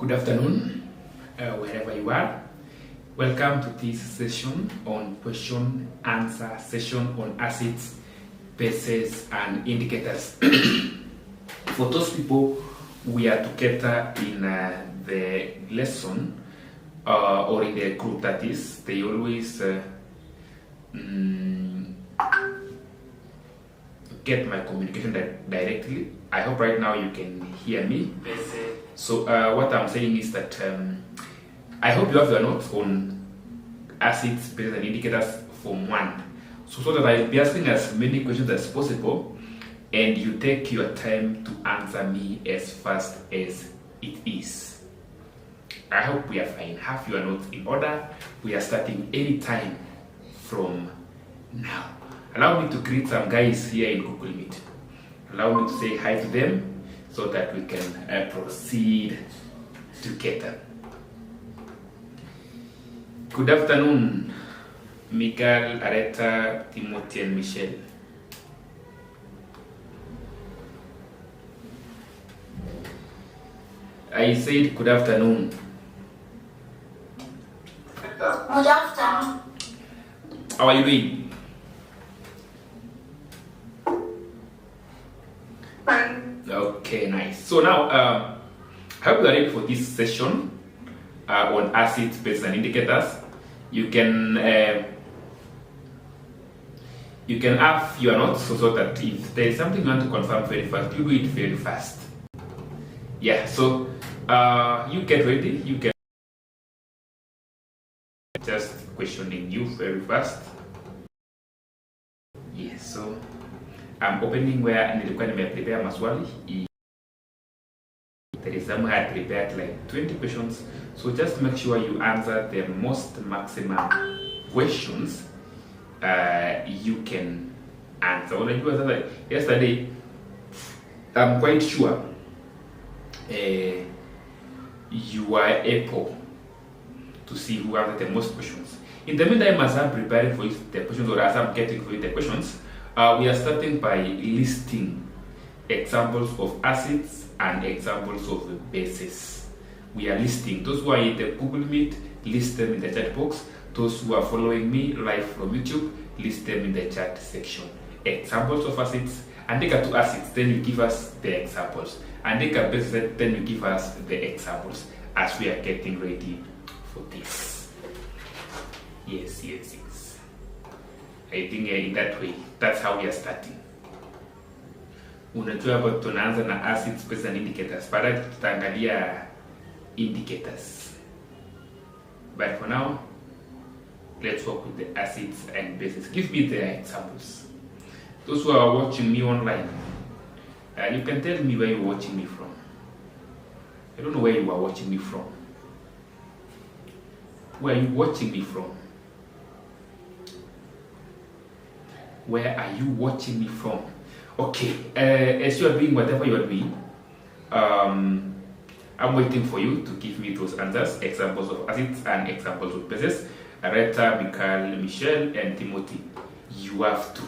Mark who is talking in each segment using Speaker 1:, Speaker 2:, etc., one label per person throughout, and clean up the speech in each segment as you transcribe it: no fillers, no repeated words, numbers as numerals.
Speaker 1: Good afternoon, wherever you are. Welcome to this session on question answer session on acids, bases, and indicators. For those people we are together in the lesson or in the group, that is, they always get my communication directly. I hope right now you can hear me. So what I'm saying is that I hope you have your notes on acids, bases, and indicators from 1. So that I'll be asking as many questions as possible, and you take your time to answer me as fast as it is. I hope we are fine. Have your notes in order. We are starting anytime from now. Allow me to greet some guys here in Google Meet. Allow me to say hi to them so that we can proceed together. Good afternoon, Miguel, Areta, Timothy, and Michelle. I said good afternoon.
Speaker 2: Good afternoon.
Speaker 1: How are you doing? Okay, nice. So now, I hope you are ready for this session on acids, bases, and indicators. You can have your notes so that if there is something you want to confirm very fast, you do it very fast. Yeah. So you get ready. You can just questioning you very fast. Yes. So I'm opening where nilikuwa prepare maswali. There is some I had prepared like 20 questions, so just make sure you answer the most maximum questions you can answer. Yesterday, I'm quite sure you are able to see who answered the most questions. In the meantime, as I'm preparing for you the questions, or as I'm getting for you the questions, we are starting by listing examples of acids and examples of bases. We are listing those who are in the Google Meet, list them in the chat box. Those who are following me live from YouTube, list them in the chat section. Examples of acids, and they get to acids, then you give us the examples, and they get bases, then you give us the examples as we are getting ready for this. Yes. I think in that way, that's how we are starting. Unajua hapo tunaanza na acids, bases, and indicators. Baadaye tutaangalia indicators. But for now, let's work with the acids and bases. Give me the examples. Those who are watching me online, you can tell me where you're watching me from. I don't know where you are watching me from. Where are you watching me from? Where are you watching me from? Okay, as you are doing whatever you are doing, I'm waiting for you to give me those answers, examples of acids and examples of bases. Areta, Michael, Michelle, and Timothy. You have to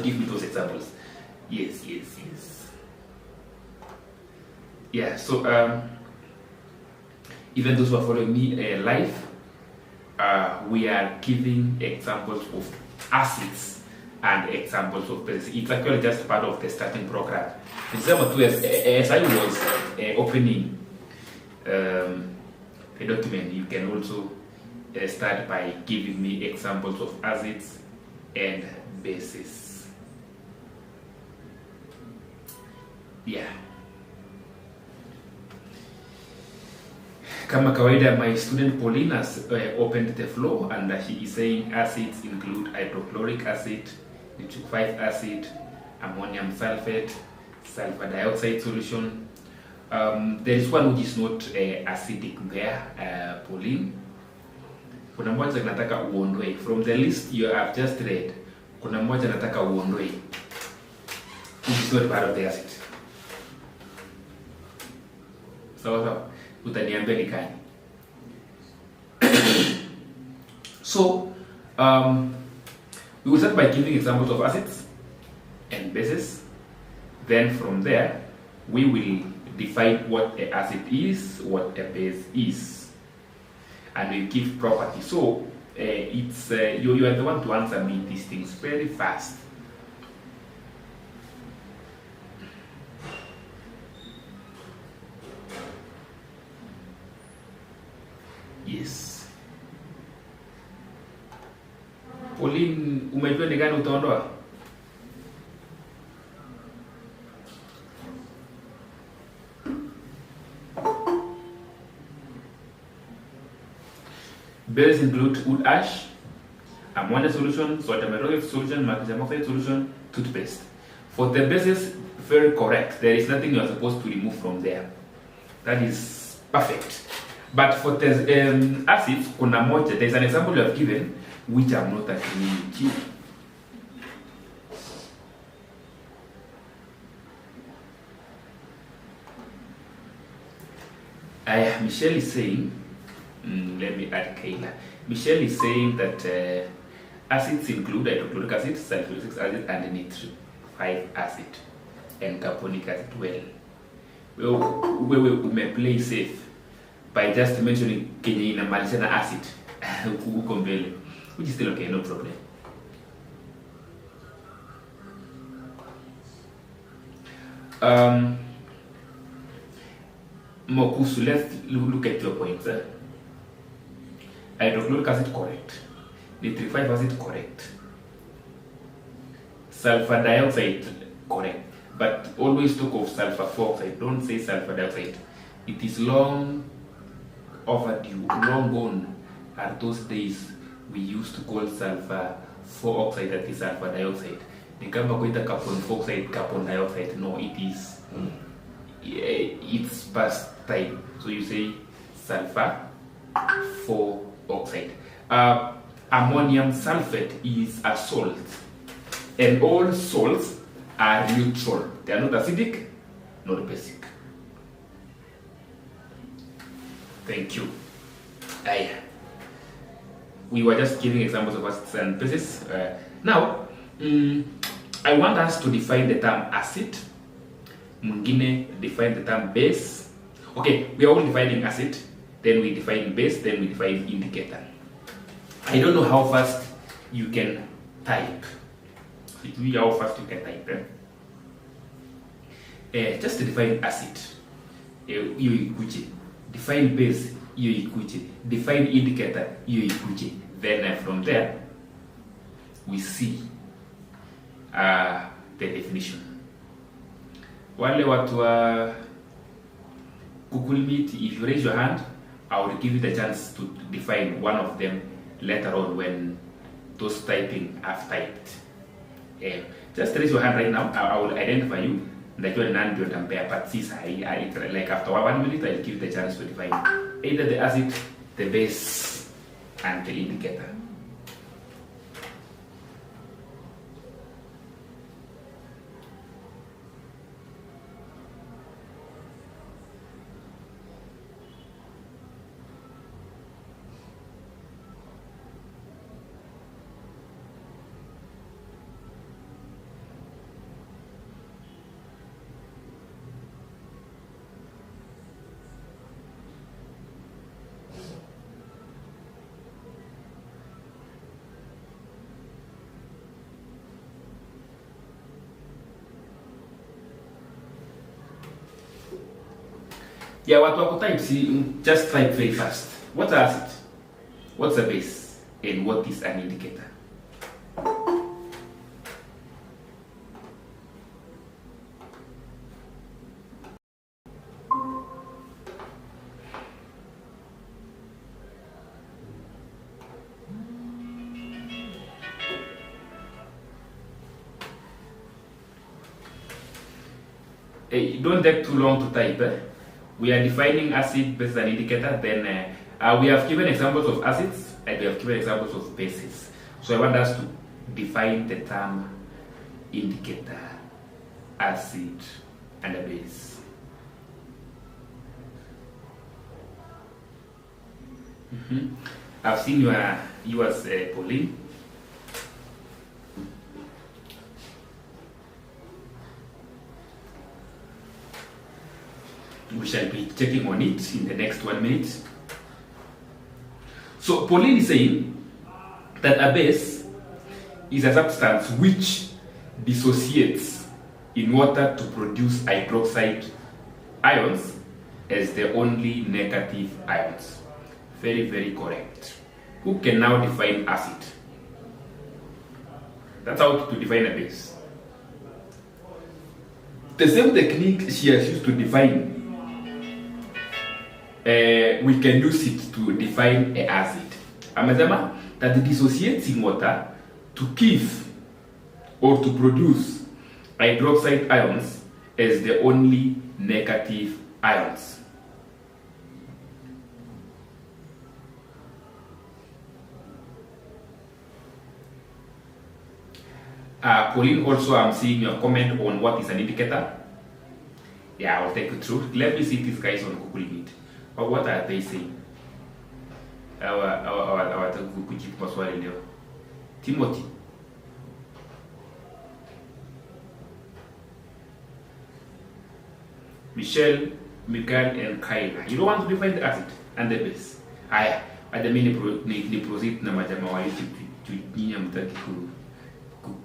Speaker 1: give me those examples. Yes. Yeah, so even those who are following me live, we are giving examples of acids and examples of bases. It's actually just part of the starting program. Example 2, as I was opening the document, you can also start by giving me examples of acids and bases. Yeah. Kama kawaida, my student Pauline has opened the floor, and she is saying acids include hydrochloric acid, nitric acid, ammonium sulfate, sulfur dioxide solution. There is one which is not acidic there, Pauline. Kuna moja nataka uondoe from the list you have just read. Kuna moja nataka uondoe, which is not part of the acid. So utaniambia ni gani? So we will start by giving examples of acids and bases. Then from there we will define what an acid is, what a base is, and we give property. So it's you are the one to answer me these things very fast. Yes. Pauline, umejua ni gani utaondoa? Bases include wood ash, ammonia solution, sodium hydroxide solution, magnesium oxide solution, toothpaste. For the bases, very correct. There is nothing you are supposed to remove from there. That is perfect. But for the acids, kuna moja, there is an example you have given, which I'm not agreeing with you. Michelle is saying, let me add Kayla. Michelle is saying that acids include hydrochloric acid, sulfuric acid, and nitric acid, and carbonic acid. Well, we may play safe by just mentioning Kenya inamaanisha na acid huko mbele, which is still okay, no problem. Mokusu, let's look at your points. Hydrochloric acid correct, nitric acid correct, sulfur dioxide correct, but always talk of sulfur oxide. Don't say sulfur dioxide. It is long overdue, long gone are those days we used to call sulfur oxide, that is sulfur dioxide. Ni kama kuita carbon oxide, carbon dioxide. No, it is it's past time. So you say sulfur oxide. Ammonium sulfate is a salt, and all salts are neutral. They are not acidic, not basic. Thank you. We were just giving examples of acids and bases. Now, I want us to define the term acid. Mwingine define the term base. Okay, we are all defining acid, then we define base, then we define indicator. I don't know how fast you can type. How fast you can type. Just to define acid, you ikuche. Define base, you ikuche. Define indicator, you ikuche. Then from there, we see the definition. Wale watu wa Google Meet, if you raise your hand, I will give you the chance to define one of them later on when those typing have typed. Just raise your hand right now. I will identify you. That you are none to compare, but since like after 1 minute, I'll give you the chance to define either the acid, the base, and the indicator. Yeah, what we type, see, just type very fast. What's an acid? What's a base? And what is an indicator? Hey, don't take too long to type. We are defining acid, base, and indicator. Then we have given examples of acids and we have given examples of bases. So I want us to define the term indicator, acid, and a base. I've seen yours, Pauline. We shall be checking on it in the next 1 minute. So Pauline is saying that a base is a substance which dissociates in water to produce hydroxide ions as the only negative ions. Very, very correct. Who can now define acid? That's how to define a base. The same technique she has used to define, we can use it to define an acid. Amesema that it dissociates in water to give or to produce hydroxide ions as the only negative ions. Pauline, also I'm seeing your comment on what is an indicator. Yeah, I'll take you through. Let me see these guys on Google Meet. What are they saying? Kujibu maswali leo. Timothy. Michelle, Mikael, and Kyla. You don't want to define the acid and the base. Haya, adamini ni proceed na majama wa YouTube nyinyi mtaki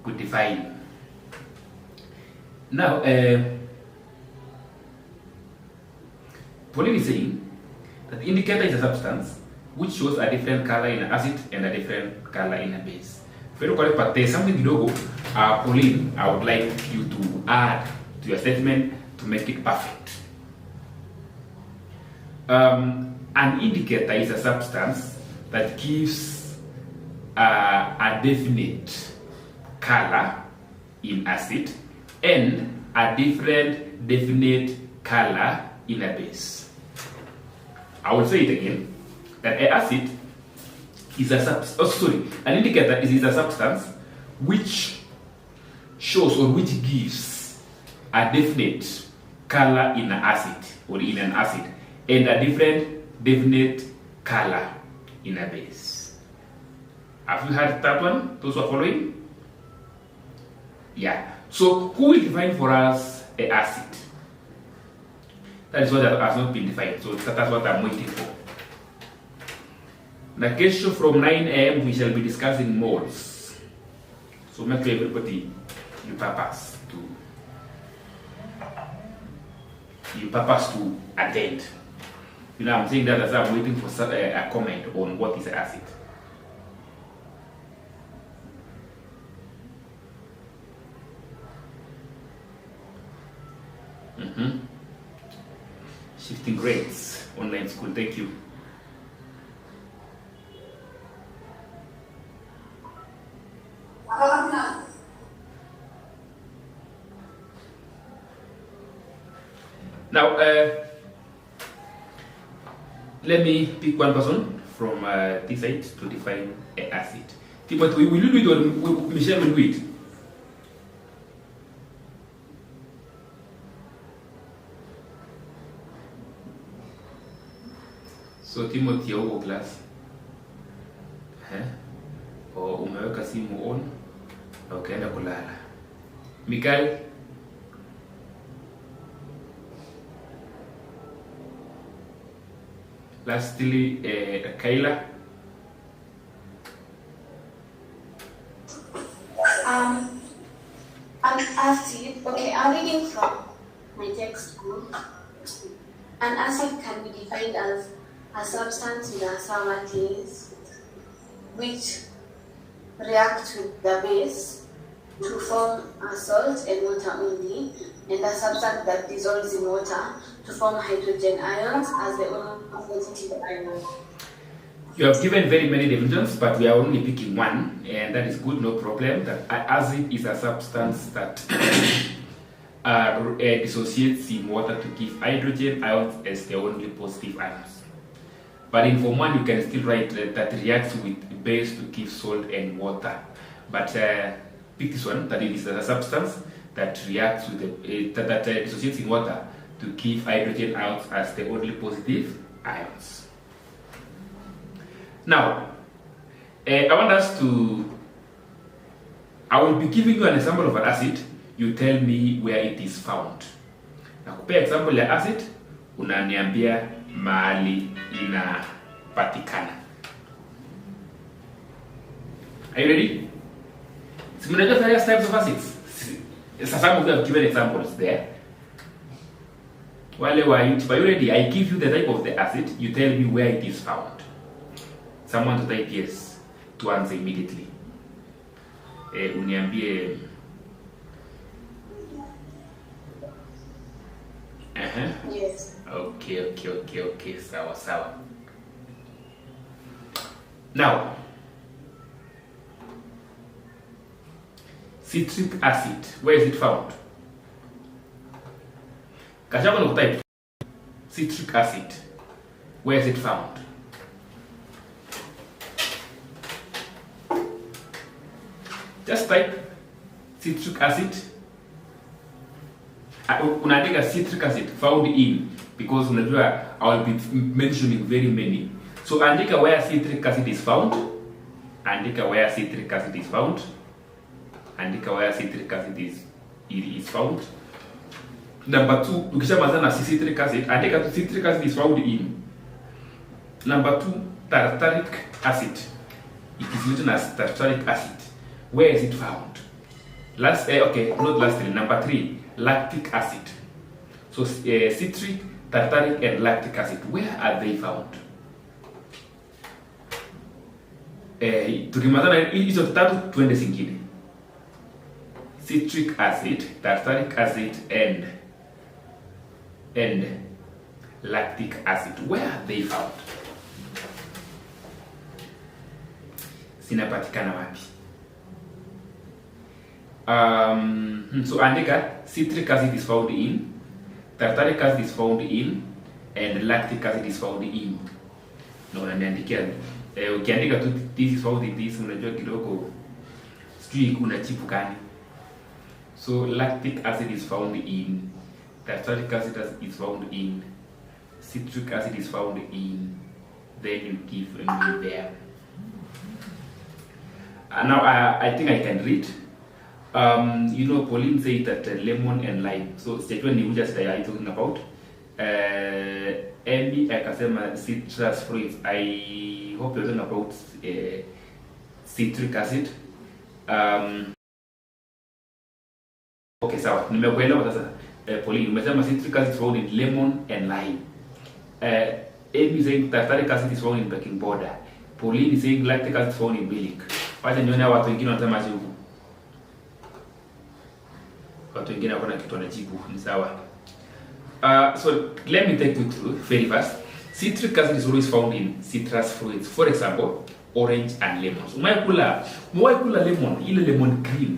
Speaker 1: ku define. Now, Pauline is saying that the indicator is a substance which shows a different color in an acid and a different color in a base. Very correct, but there's something kidogo, Pauline, I would like you to add to your statement to make it perfect. An indicator is a substance that gives a definite color in acid and a different definite color in a base. I will say it again, that an acid is an indicator is a substance which shows or which gives a definite color in an acid or in an acid and a different definite color in a base. Have you heard that one? Those who are following? Yeah. So who will define for us an acid? That is what has not been defined. So that's what I'm waiting for. Now, kesho from 9 a.m. we shall be discussing moles. So make sure everybody you purpose to attend. You know, I'm saying that as I'm waiting for a comment on what is acid. Shifting grades, online school, thank you. Now, let me pick one person from this side to define an acid. Timothy, will you do it or Michelle will do it? So Timothy huko class. O umeweka simu on na ukaenda kulala. Mikael, lastly, Kyla.
Speaker 2: An acid, okay, I'm reading from my textbook. An acid can be defined as a substance with a sour taste which reacts with the base to form a salt and water only, and a substance that dissolves in water to form hydrogen ions as the only positive ion.
Speaker 1: You have given very many definitions, but we are only picking one, and that is good, no problem. That acid is a substance that dissociates in water to give hydrogen ions as the only positive ions. But in Form 1, you can still write that reacts with base to give salt and water. But pick this one, that it is a substance that reacts with that dissociates in water to give hydrogen ions as the only positive ions. Now, I want us to, I will be giving you an example of an acid. You tell me where it is found. Now, compare example of acid, unaniambia mahali inapatikana. Are you ready? So mnajua various types of acids. Some of you have given examples there. Wale wa YouTube, are you ready? I give you the type of the acid, you tell me where it is found. Someone to type yes to answer immediately. Uniambie.
Speaker 2: Yes.
Speaker 1: Okay. Sawa. Now, citric acid, where is it found? Kashako no type citric acid, where is it found? Just type citric acid. Unaandika citric acid found in, because unajua I will be mentioning very many. So andika where citric acid is found. Andika where citric acid is found. Andika where citric acid is found. Number 2, ukishamaliza na citric acid, andika tu citric acid is found in. Number 2, tartaric acid. It is written as tartaric acid. Where is it found? Number 3, lactic acid. So citric, tartaric, and lactic acid, where are they found? Tukimaliza na hizo tatu tuende zingine. Citric acid, tartaric acid, and lactic acid, where are they found? Zinapatikana wapi? So andika citric acid is found in, tartaric acid is found in, and lactic acid is found in. Na unaniandikia ukiandika tu this is found in this, unajua kidogo sijui kuna chipu gani. So lactic acid is found in, tartaric acid is found in, citric acid is found in, then you give me there. Now I think I can read. Pauline said that lemon and lime. So sijajua ni which acid are you talking about. Amy akasema citrus fruits. I hope you're talking about citric acid. Okay, sawa. Nimekuelewa sasa. Pauline, umesema citric acid is found in lemon and lime. Amy saying tartaric acid is found in baking powder. Pauline is saying lactic acid is found in milk. Wacha nione watu wengine wanasema aje huko. Watu wengine wako na kitu wanajibu, ni sawa. So let me take you through very fast. Citric acid is always found in citrus fruits. For example, orange and lemons. Umewahi lemon, ile lemon cream.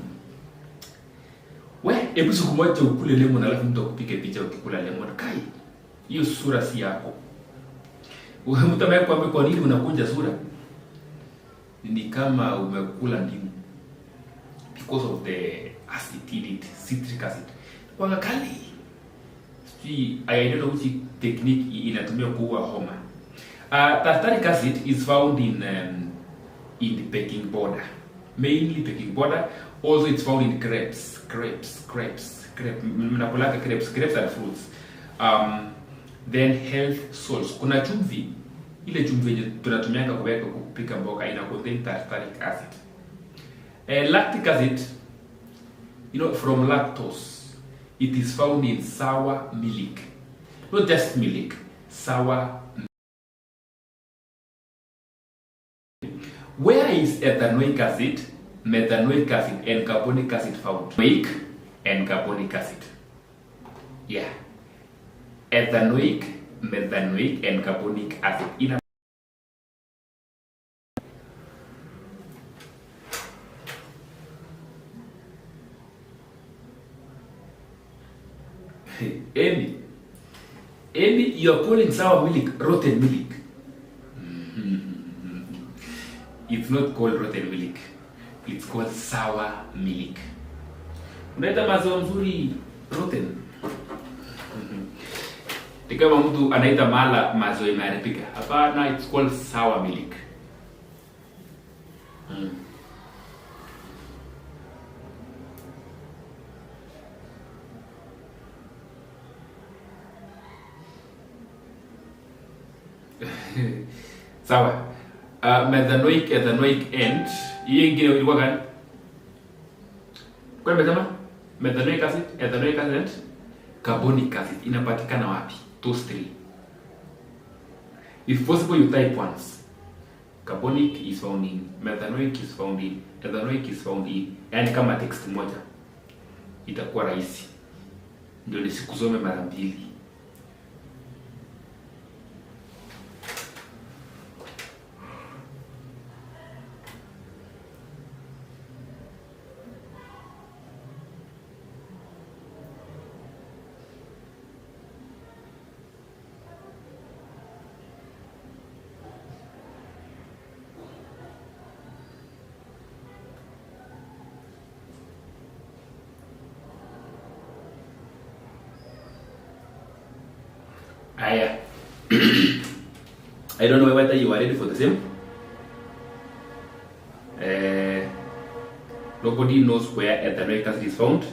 Speaker 1: Hebu siku moja ukule lemon alafu mtu akupige picha ukikula lemon. Kai, hiyo sura si yako. Mtu amekwambia kwa nini unakunja sura? Ni kama umekula ndimu. Because of the acid in it, citric acid. Kwa kali. I don't know which technique inatumia kuua homa. Tartaric acid is found in baking powder. Mainly baking powder. Also it's found in grapes. Mnapolaka grapes are fruits. Then health salts. Kuna chumvi. Ile chumvi tunatumia kuweka kupika mboga ina contain tartaric acid. Lactic acid, from lactose, it is found in sour milk. Not just milk, sour milk. Where is ethanoic acid, methanoic acid, and carbonic acid found? Ethanoic and carbonic acid. Yeah. Ethanoic, methanoic, and carbonic acid. Amy, you're calling sour milk rotten milk. It's not called rotten milk. It's called sour milk. Unaita maziwa mzuri rotten. Ni kama mtu anaita mala maziwa imeharibika. Hapana, it's called sour milk. Sawa. Methanoic, ethanoic and hii ingine ilikuwa gani? Kwa nimesema methanoic acid, ethanoic acid and carbonic acid inapatikana wapi? Those three. If possible, you type once. Carbonic is found in, methanoic is found in, ethanoic is found in. Yani kama text moja itakuwa rahisi, ndio nisikusome mara mbili. Aya. I don't know whether you are ready for the same. Nobody knows where ethanoic acid is found.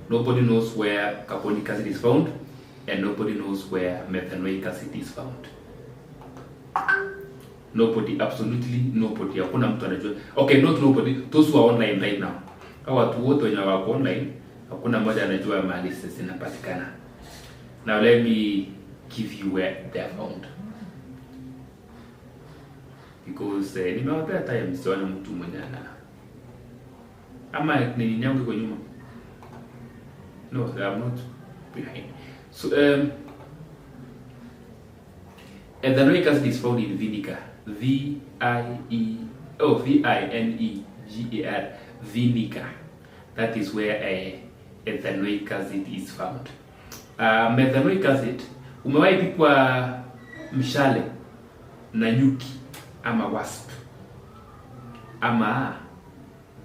Speaker 1: Nobody knows where carbonic acid is found. And nobody knows where methanoic acid is found. Nobody, absolutely nobody. Hakuna mtu anajua. Okay, not nobody. Those who are online right now. Hawa watu wote wenye wako online, hakuna mmoja anajua mahali zinapatikana. Now let me give you where they are found, because nimewapea time sione mtu mwenye ama nini yangu iko nyuma. No, they are not behind. So ethanoic acid is found in vinegar. V-I-N-E-G-A-R, vinegar. That is where ethanoic acid is found. Methanoic acid, umewahi pikwa mshale na nyuki ama wasp ama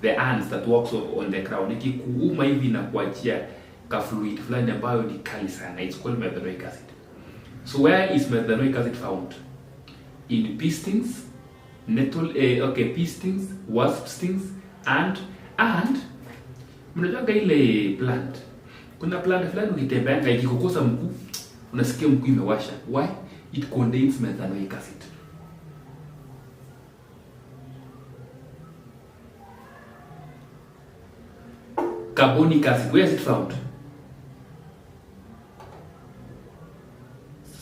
Speaker 1: the ants that walks on the crown, ikikuuma hivi na kuachia ka fluid fulani ambayo ni kali sana, it's called methanoic acid. So where is methanoic acid found? In bee stings, bee stings, wasp stings, and mnajua ile plant, kuna plant fulani ukitembea ikikokosa mkuu unasikia mkuu imewasha. Why? It contains methanoic acid. Carbonic acid, where is it found?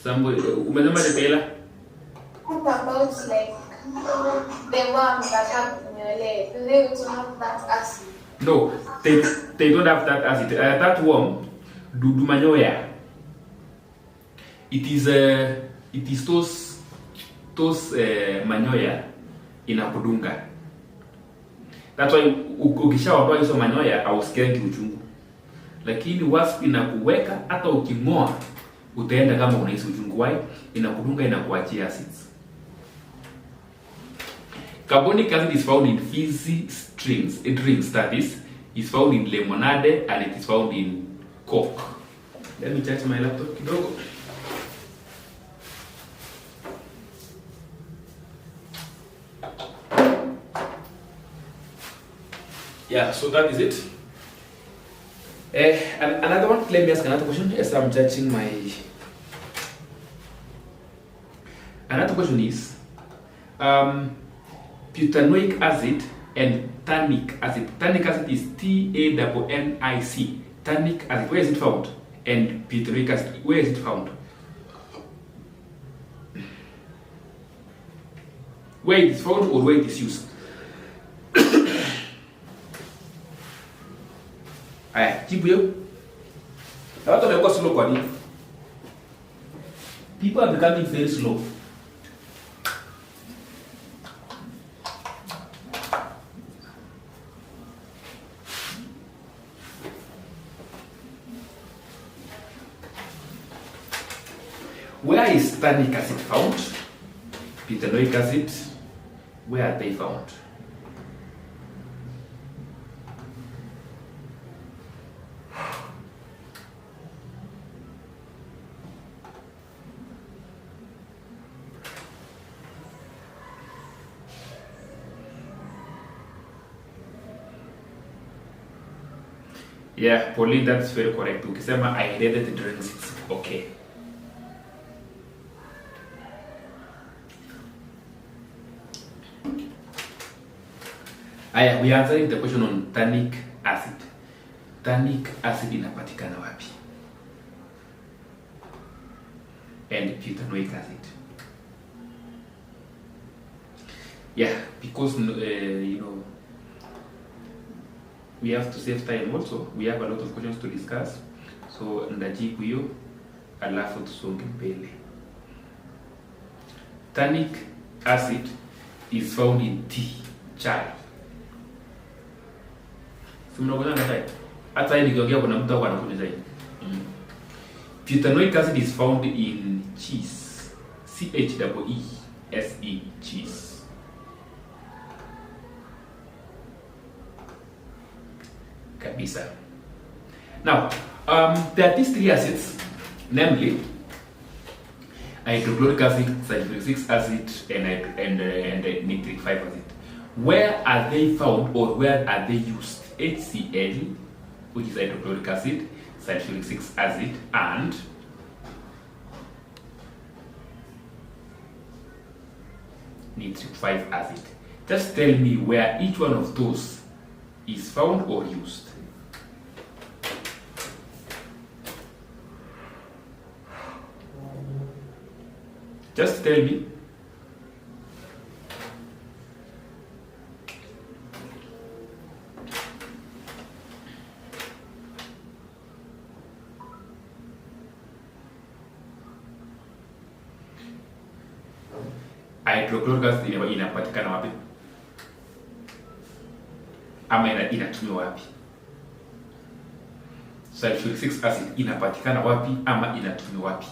Speaker 1: Somebody, umesema Taylor?
Speaker 2: About like the worms that have nywele, do they also have that acid?
Speaker 1: No, they don't have that acid. That worm, dudu manyoya. It is those manyoya inakudunga. That's why ukishaondoa hizo manyoya hausikiangi uchungu. Lakini wasp inakuweka, hata uking'oa utaenda kama unahisi uchungu. Why? Inakudunga, inakuachia acids. Carbonic acid is found in fizzy drinks, that is found in lemonade, and it is found in Coke. Let me charge my laptop kidogo. Yeah, so that is it. Another one, let me ask another question as I'm judging my... Another question is, butanoic acid and tannic acid. Tannic acid is T-A-N-N-I-C. Tannic acid, where is it found? And butanoic acid, where is it found? Where it is found or where it is used? Aya, jibu hiyo. Na watu wanakuwa slow kwa nini? People are becoming very slow. Where is tannic acid found? Butanoic acid, where are they found? Yeah, Pauline, that's very correct. Ukisema I read the drinks, it's okay. We are answering the question on tannic acid. Tannic acid inapatikana wapi? And butanoic acid. Yeah, because we have to save time also. We have a lot of questions to discuss. So ndajibu hiyo alafu tusonge mbele. Tannic acid is found in tea, chai. Simnaona chai. Hata hii nikiongea kuna mtu hapo anakunywa chai. Butanoic acid is found in cheese. CHEESE, cheese. Kabisa. Now, there are these 3 acids, namely hydrochloric acid, sulfuric acid, and nitric 5 acid. Where are they found or where are they used? HCl, which is hydrochloric acid, sulfuric acid, and nitric 5 acid. Just tell me where each one of those is found or used. Just tell me. Hydrochloric acid inapatikana wapi? Ama inatumiwa wapi? Sulfuric acid inapatikana wapi ama inatumiwa wapi?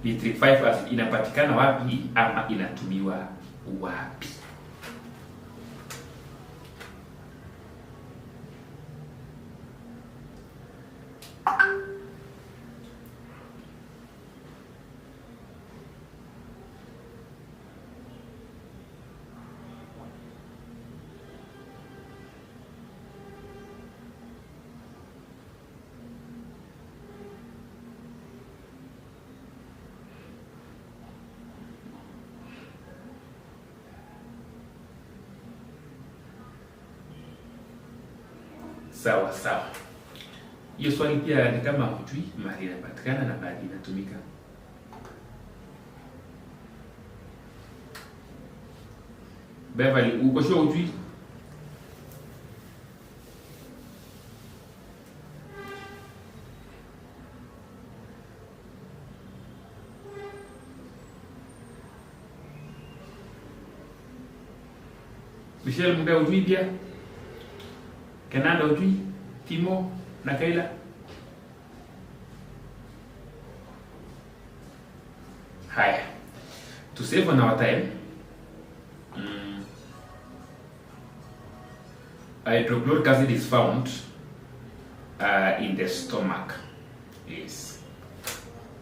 Speaker 1: Nitric 5 acid inapatikana wapi ama inatumiwa wapi? Sawa sawa. Hiyo swali pia ni kama hujui mahali inapatikana na mahali inatumika. Beverly, uko sure hujui? Michelle Mbe hujui pia? Kenanda hujui? Timo na Kaila? Haya. To save on our time, hydrochloric acid is found in the stomach. Yes.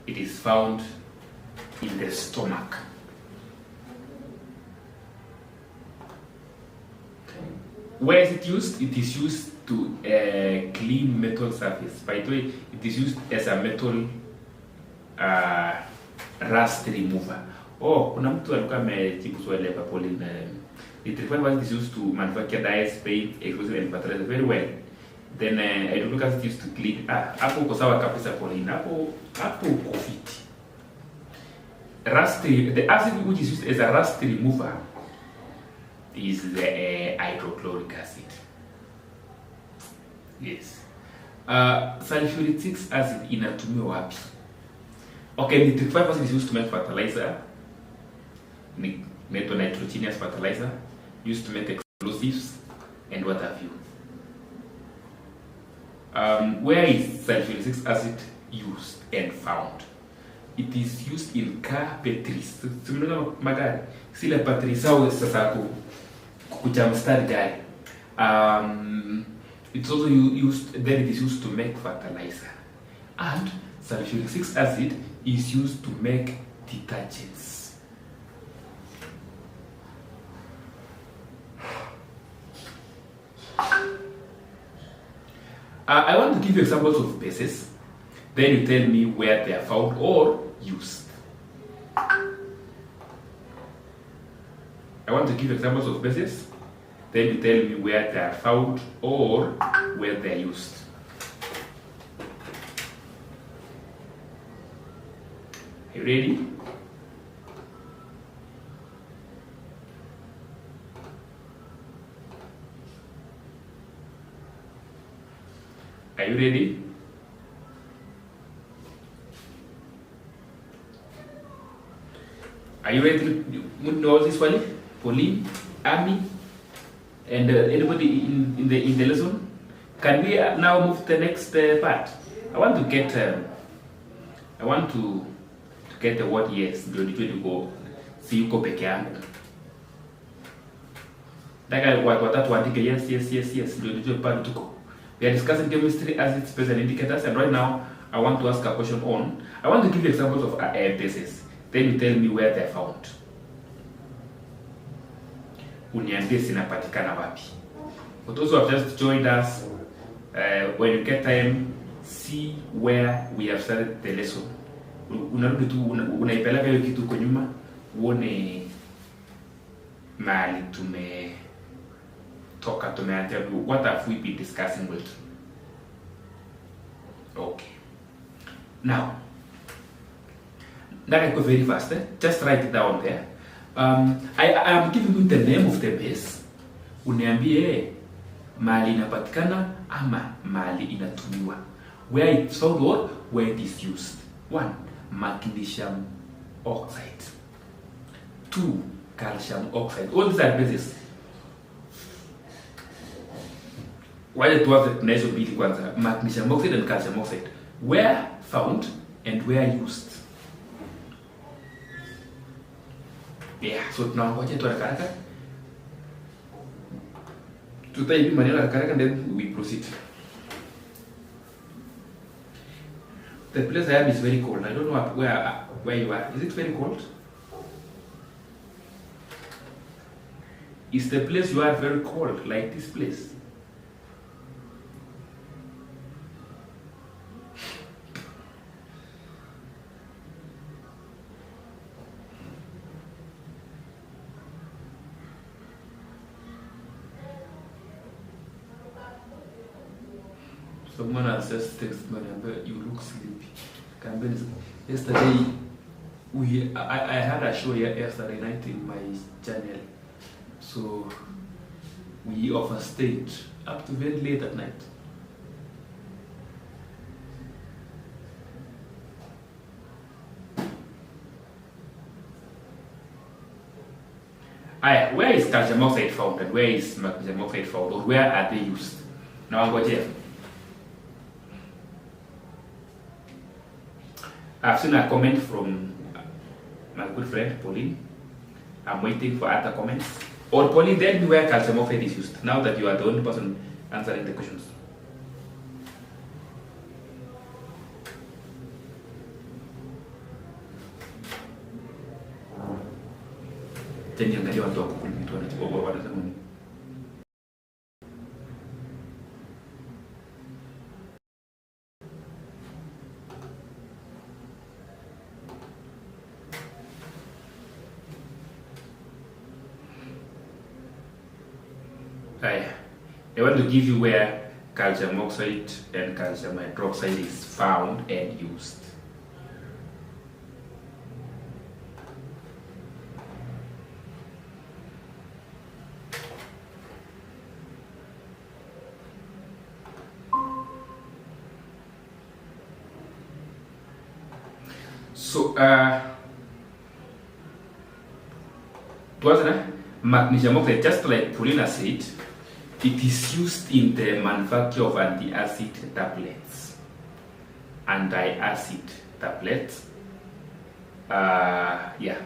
Speaker 1: It is found in the stomach. Where is it used? It is used to clean metal surface. By the way, it is used as a metal rust remover. Oh, kuna mtu alikuwa amejibu swali hapa Pauline. It is used to manufacture dyes, paint, explosives and fertilizer. Very well. Then hydrochloric acid is used to clean. Hapo uko sawa kabisa Pauline. Hapo uko fiti. The acid which is used as a rust remover is the hydrochloric acid. Yes. Sulfuric acid inatumiwa wapi? Okay, nitric 5 acid is used to make fertilizer. Made nitrogenous fertilizer, used to make explosives and what have you. Where is sulfuric acid used and found? It is used in car batteries. Tumeona magari sile battery zao sasa kujumpstart gari. It's also used, then it is used to make fertilizer. And sulfuric acid is used to make detergents. I want to give you examples of bases. Then you tell me where they are found or used. I want to give examples of bases. Then you tell me where they are found or where they are used. Are you ready? Are you ready? Are you ready to know this one? Pauline, Ami, and anybody in the lesson? Can we now move to the next part? I want to get the word yes. Ndio nijue niko si yuko peke yangu. Nataka watu watatu waandike yes. Ndio nijue pale tuko. We are discussing chemistry, acids, bases, and indicators, and right now I want to ask a question on. I want to give you examples of bases. Then you tell me where they're found. Uniambie zinapatikana wapi. For those who have just joined us, when you get time, see where we have started the lesson. Unarudi tu unaipeleka hiyo kitu kwa nyuma, uone mahali tumeanzia. What have we been discussing with? Okay. Now, that I go very fast. Just write it down there. I am giving you the name of the base. Uniambie mahali inapatikana ama mahali inatumiwa. Where it's found or where it is used. 1. Magnesium oxide. 2. Calcium oxide. All these are bases. Why do have the nice mbili kwanza? Magnesium oxide and calcium oxide. Where found and where used. Yeah, so tunangoja tu haraka. Tutaibi maneno haraka and then we proceed. The place I am is very cold. I don't know where you are. Is it very cold? Is the place you are very cold, like this place? Someone has just texted me, you look sleepy. Yesterday, I had a show yesterday night in my channel. So, we overstayed up to very late at night. Where is calcium oxide found and where is magnesium oxide found, or where are they used? Now I'm going here. I've seen a comment from my good friend Pauline. I'm waiting for other comments. Or Pauline, tell me where calcium oxide is used, now that you are the only person answering the questions. I want to give you where calcium oxide and calcium hydroxide is found and used. So, magnesium oxide, just like Paulina said, it is used in the manufacture of anti-acid tablets. Anti-acid tablets. Yeah.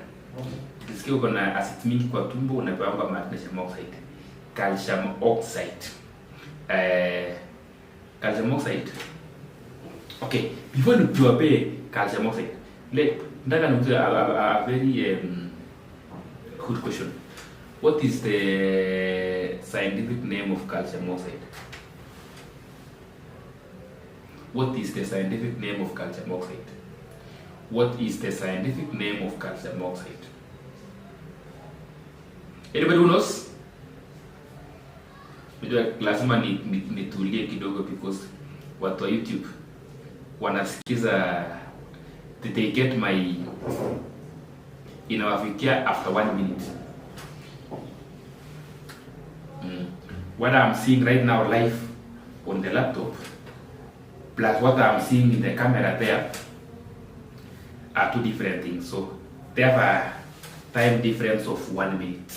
Speaker 1: Ukisikia uko na acid mingi kwa tumbo unapewa magnesium oxide. Calcium oxide. Calcium oxide. Okay, before you pay calcium oxide, nataka nikuulize a very good question. What is the scientific name of calcium oxide? What is the scientific name of calcium oxide? What is the scientific name of calcium oxide? Anybody who knows? unajua lazima nitulie kidogo because watu wa YouTube wanasikiza, they get my inawafikia after 1 minute. What I'm seeing right now live on the laptop plus what I'm seeing in the camera there are two different things. So they have a time difference of 1 minute.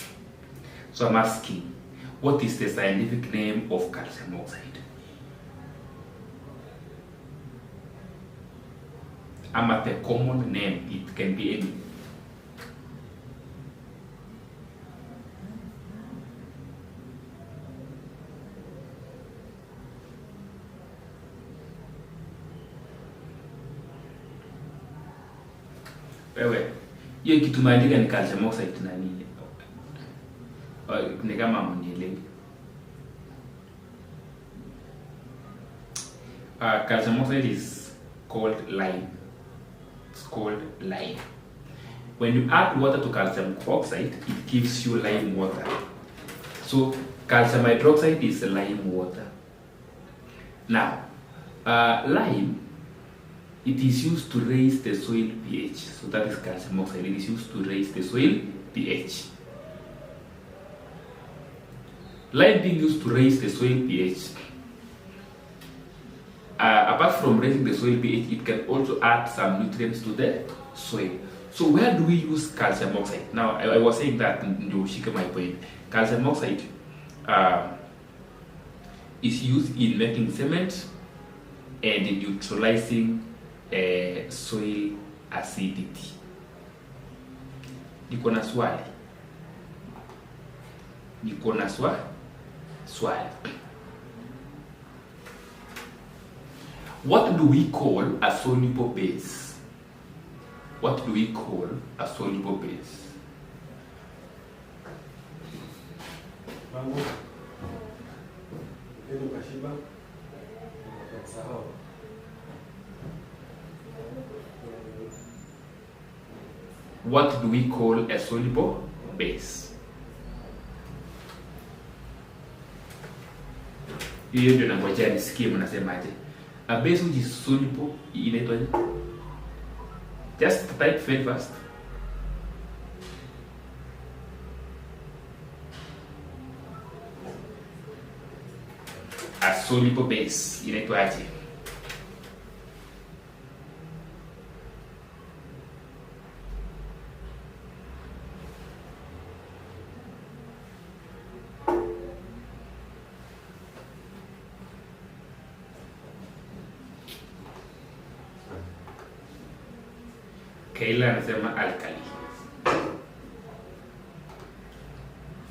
Speaker 1: So I'm asking, what is the scientific name of calcium oxide? I'm at the common name, it can be any. Wewe, hiyo kitu maandika ni calcium oxide na nini? Ni kama mnielewi. Calcium oxide is called lime. It's called lime. When you add water to calcium oxide, it gives you lime water. So calcium hydroxide is lime water. Now, lime, it is used to raise the soil pH. So that is calcium oxide. It is used to raise the soil pH. Lime being used to raise the soil pH. Apart from raising the soil pH, it can also add some nutrients to the soil. So where do we use calcium oxide? Now, I was saying that you shake my point. Calcium oxide is used in making cement and in neutralizing soil acidity. Niko na swali. Swali. What do we call a soluble base? What do we call a soluble base? What do we call a soluble base? Hiyo ndio nangojea nisikie mnasemaje. A base which is soluble inaitwaje? Just type very fast. A soluble base inaitwaje? Kayla anasema alkali.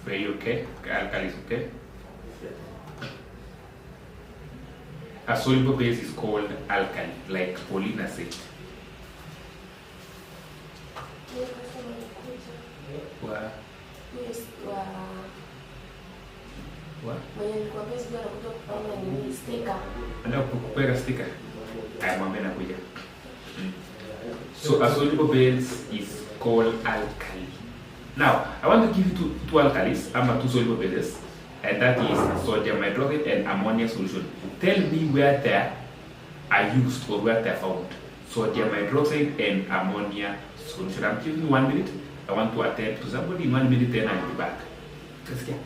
Speaker 1: Very okay. Alkali is okay. A soluble base is called alkali, like Paulina said. What? Anda kupeka sticker. Ay, mwambie nakuja. So a soluble base is called alkali. Now, I want to give you two alkalis, two soluble bases, and that is sodium hydroxide and ammonia solution. Tell me where they are used or where they are found. Sodium hydroxide and ammonia solution. I'm giving you 1 minute. I want to attend to somebody in 1 minute, then I'll be back. Let's get.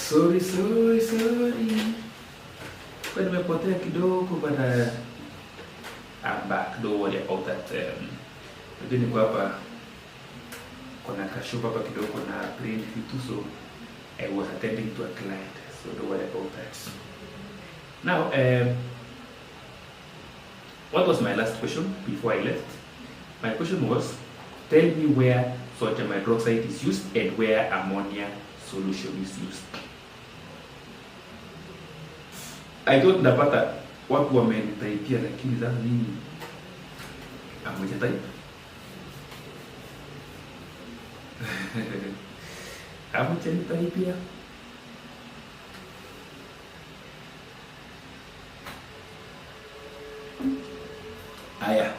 Speaker 1: Sorry. Kwa nimepotea kidogo but I'm back. Don't worry about that. Lakini niko hapa kuna kashupa hapa kidogo na print vitu, so I was attending to a client, so don't worry about that. Now, what was my last question before I left? My question was, tell me where sodium hydroxide is used and where ammonia solution is used. I thought napata watu wamenitaipia, lakini sasa mimi amejataipa. Amejataipia. Aya.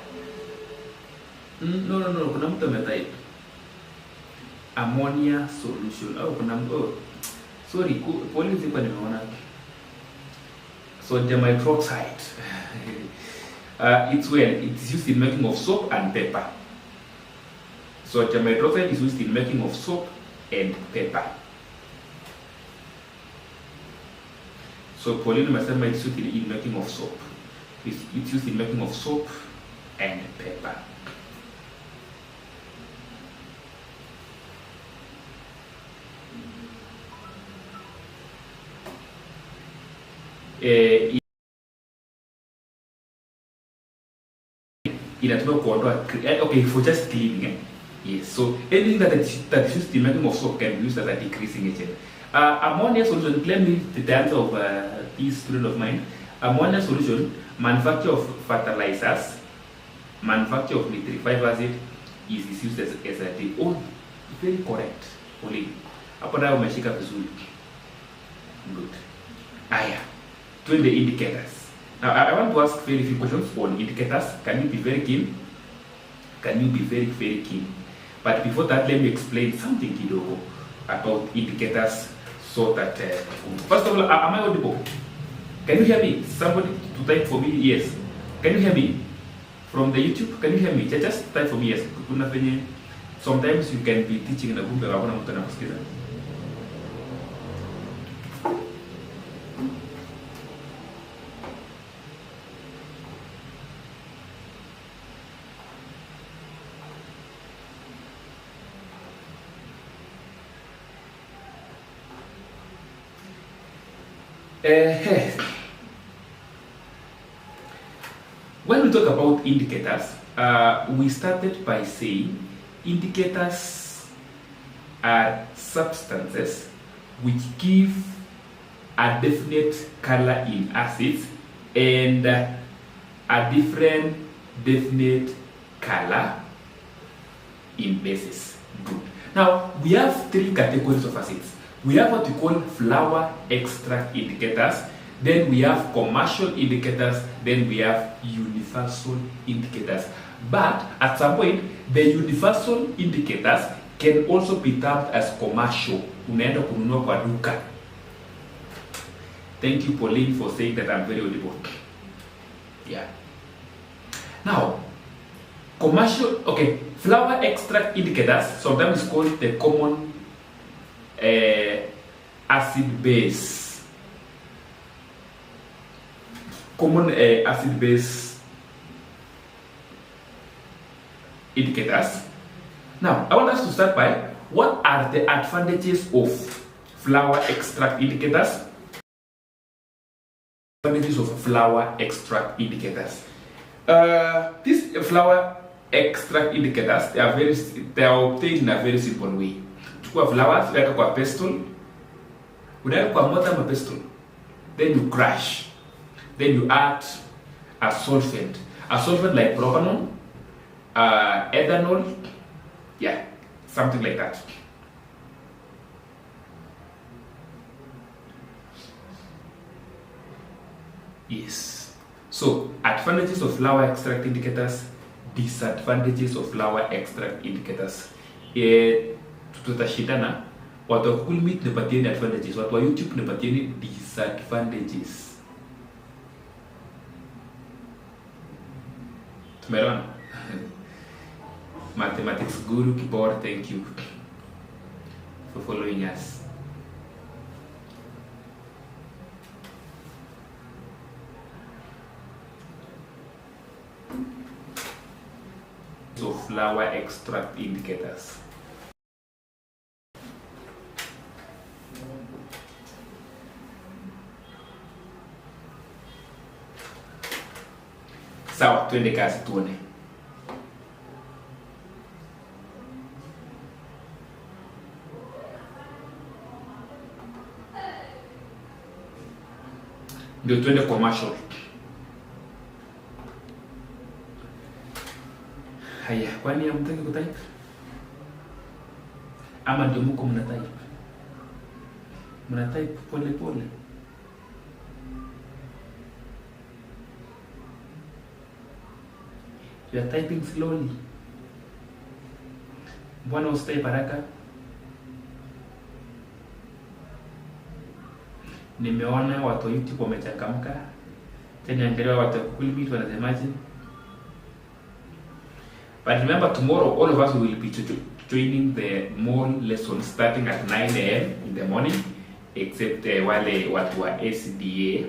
Speaker 1: No, kuna mtu ametaipa ammonia solution. Kuna mtu, sorry, polisi kwa nimeona sodium hydroxide. It's used in making of soap and paper. Sodium hydroxide is used in making of soap and paper. So Pauline Masema is used in making of soap. It's used in making of soap and paper. Inatumia kuondoa, okay, for just cleaning. Yes, so anything that is used in making of soap can be used as a decreasing agent. Ammonia solution, let me the answer of this student of mine. Ammonia solution, manufacture of fertilizers, manufacture of nitric acid is used as a very correct. Pauline, hapo ndio umeshika vizuri. Good. Aya, to the indicators. Now I want to ask very few questions on indicators. Can you be very keen? Can you be very, very keen? But before that, let me explain something kidogo about indicators so that first of all, am I audible? Can you hear me? Somebody to type for me yes. Can you hear me? From the YouTube, can you hear me? Just type for me yes. Sometimes you can be teaching na kumbe hakuna mtu anakusikiza. When we talk about indicators, we started by saying indicators are substances which give a definite color in acids and a different definite color in bases. Good. Now we have three categories of acids. We have what we call flower extract indicators, then we have commercial indicators, then we have universal indicators. But at some point, the universal indicators can also be termed as commercial. Unaenda kununua kwa duka. Thank you, Pauline, for saying that I'm very audible. Yeah. Now, commercial, okay, flower extract indicators, sometimes called the common acid base. Common acid base indicators. Now, I want us to start by what are the advantages of flower extract indicators? Advantages of flower extract indicators. These flower extract indicators, they are obtained in a very simple way. Chukua flowers, unaweka kwa pestle, unaweka kwa mortar ama pestle, then you crush, then you add a solvent like propanol, ethanol, yeah, something like that. Yes. So, advantages of flower extract indicators, disadvantages of flower extract indicators. Tutashindana, watu wa Google Meet nipatieni advantages, watu wa YouTube nipatieni disadvantages. Tumeelewana? Mathematics guru keyboard, thank you for following us. So flower extract indicators. Sawa, twende kazi tuone. Ndio twende commercial. Haya, kwani hamtaki kutype? Ama ndio mko mnatype? Mnatype pole pole. You are typing slowly. Mbona usitype haraka? Nimeona watu wa YouTube wamechangamka. Tena angalia watu wa Google Meet wanasemaje. But remember, tomorrow all of us will be joining the mall lesson starting at 9 a.m. in the morning, except wale watu wa SDA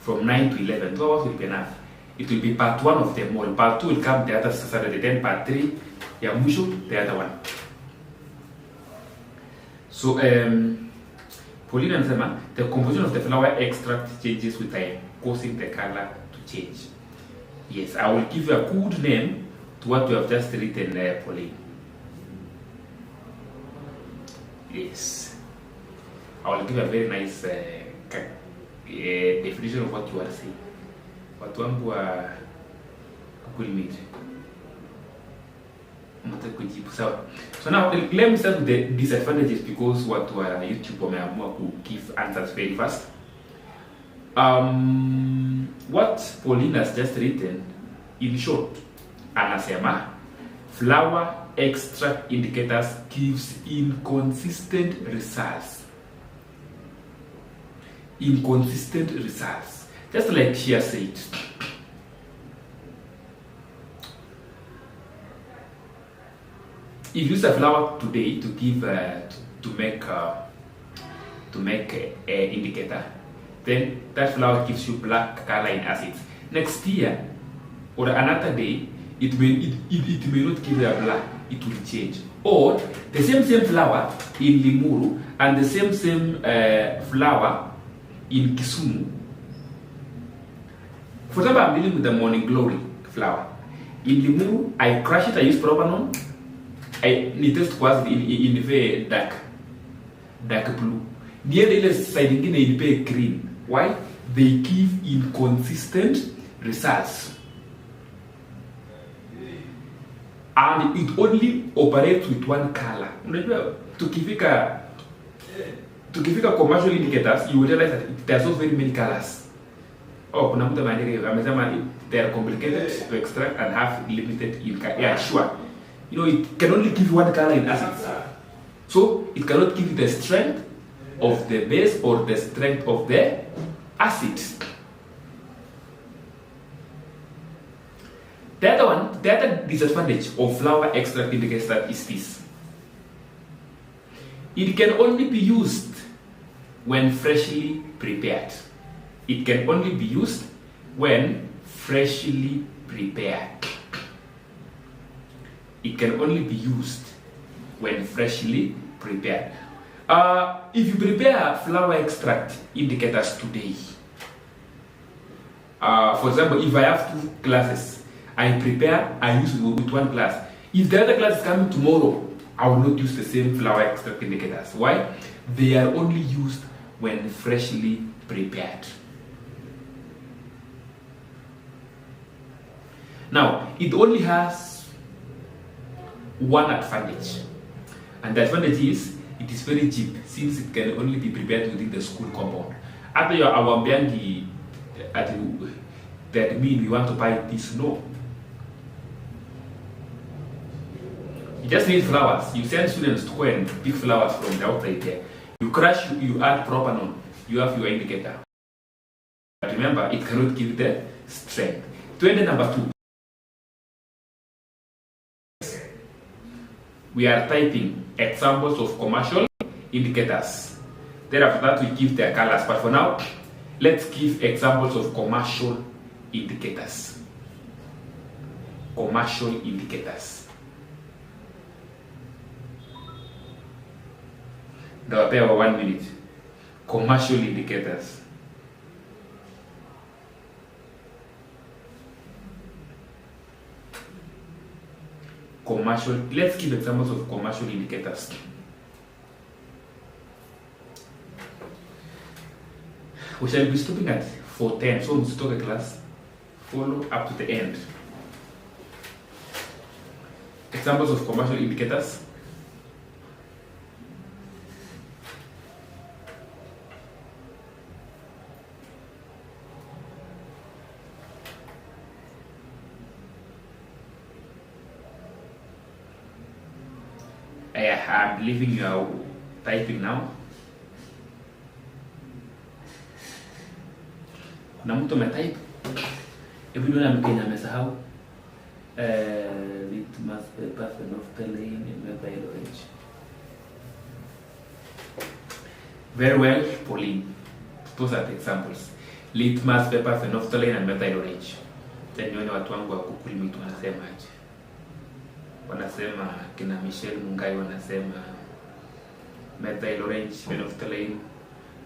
Speaker 1: from 9 to 11. 2 hours will be enough. It will be part 1 of the mall. Part 2 will come the other Saturday, then part 3 ya mwisho the other one. So Pauline anasema the composition of the flower extract changes with time, causing the color to change. Yes, I will give you a good name to what you have just written there, Pauline. Yes, I will give a very nice definition of what you are saying. Watu wangu wa Google Meet. So now let me start with the disadvantages, because watu wa YouTube wameamua ku give answers very fast. What Pauline has just written, in short, anasema flower extract indicators gives inconsistent results. Inconsistent results. Just like she has said. If you use a flower today to give to make a indicator, then that flower gives you black color in acids. Next year or another day, it may not give you a black, it will change. Or the same flower in Limuru and the same flower in Kisumu. For example, I'm dealing with the Morning Glory flower. In Limuru, I crush it, I use propanol. Ni test kwanza in very dark blue. Near the side in very green. Why? They give inconsistent results. And it only operates with one color. Tukifika commercial indicators, you will realize that there are so very many colors. Oh, kuna mtu amesema they are complicated to extract and have limited income. Yeah, sure. You know, it can only give one color in acids. So it cannot give you the strength of the base or the strength of the acid. The other disadvantage of flower extract indicators is this. It can only be used when freshly prepared. It can only be used when freshly prepared. It can only be used when freshly prepared. If you prepare flower extract indicators today, for example, if I have 2 classes, I use it with 1 class. If the other class is coming tomorrow, I will not use the same flower extract indicators. Why? They are only used when freshly prepared. Now, it only has one advantage, and the advantage is it is very cheap since it can only be prepared within the school compound. After your awambiangi that mean we want to buy this, no. You just need flowers. You send students to go and pick flowers from the outside there. You crush, you add propanol, you have your indicator. But remember, it cannot give the strength. Trend number 2. We are typing examples of commercial indicators. Then after that we give their colors. But for now, let's give examples of commercial indicators. Commercial indicators. Now pay 1 minute. Commercial indicators. Let's give examples of commercial indicators. We shall be stopping at 4:10, so we'll stop the class. Follow up to the end. Examples of commercial indicators. I'm leaving you typing now. Kuna mtu ametype. Hebu nione Mkenya amesahau. Litmus paper, phenolphthalein, methyl orange. Very well, Pauline. Those are the examples. Litmus paper, phenolphthalein, and methyl orange. Then nione watu wangu wa kukulimit wanasema aje. Wanasema kina Michelle Mungai wanasema methyl orange, phenolphthalein,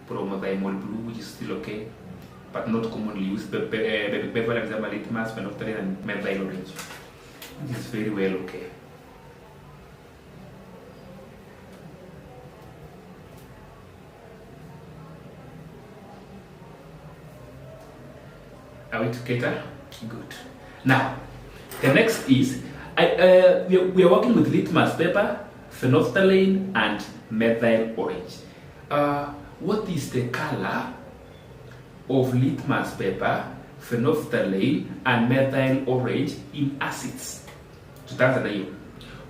Speaker 1: promethymol blue, which is still okay, but not commonly used. Paper example, litmus, phenolphthalein, and methyl orange, which is very well okay. Are we together? Good. Now, the next is we are working with litmus paper, phenolphthalein, and methyl orange. What is the color of litmus paper, phenolphthalein, and methyl orange in acids? Tutaanza na hiyo.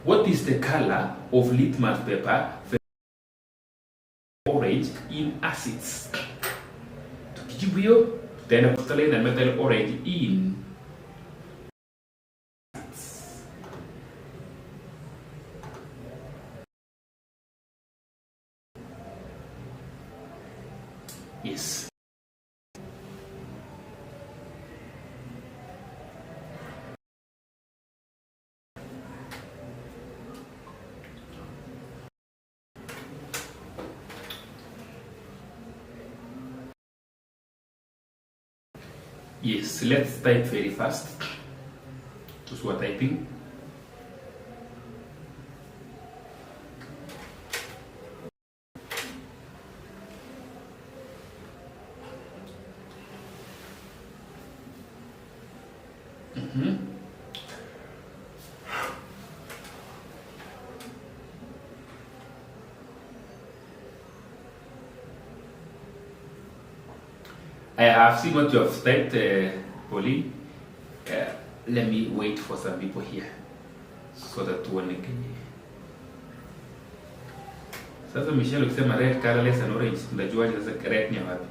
Speaker 1: What is the color of litmus paper, phenolphthalein, orange in acids? Tukijibu hiyo, then phenolphthalein and methyl orange in yes. Yes, let's type very fast. Those who are typing. I have seen what you have typed, Pauline. Let me wait for some people here so that one can. Sasa Michelle ukisema red, colorless and orange, ndajuaje sasa red ni wapi?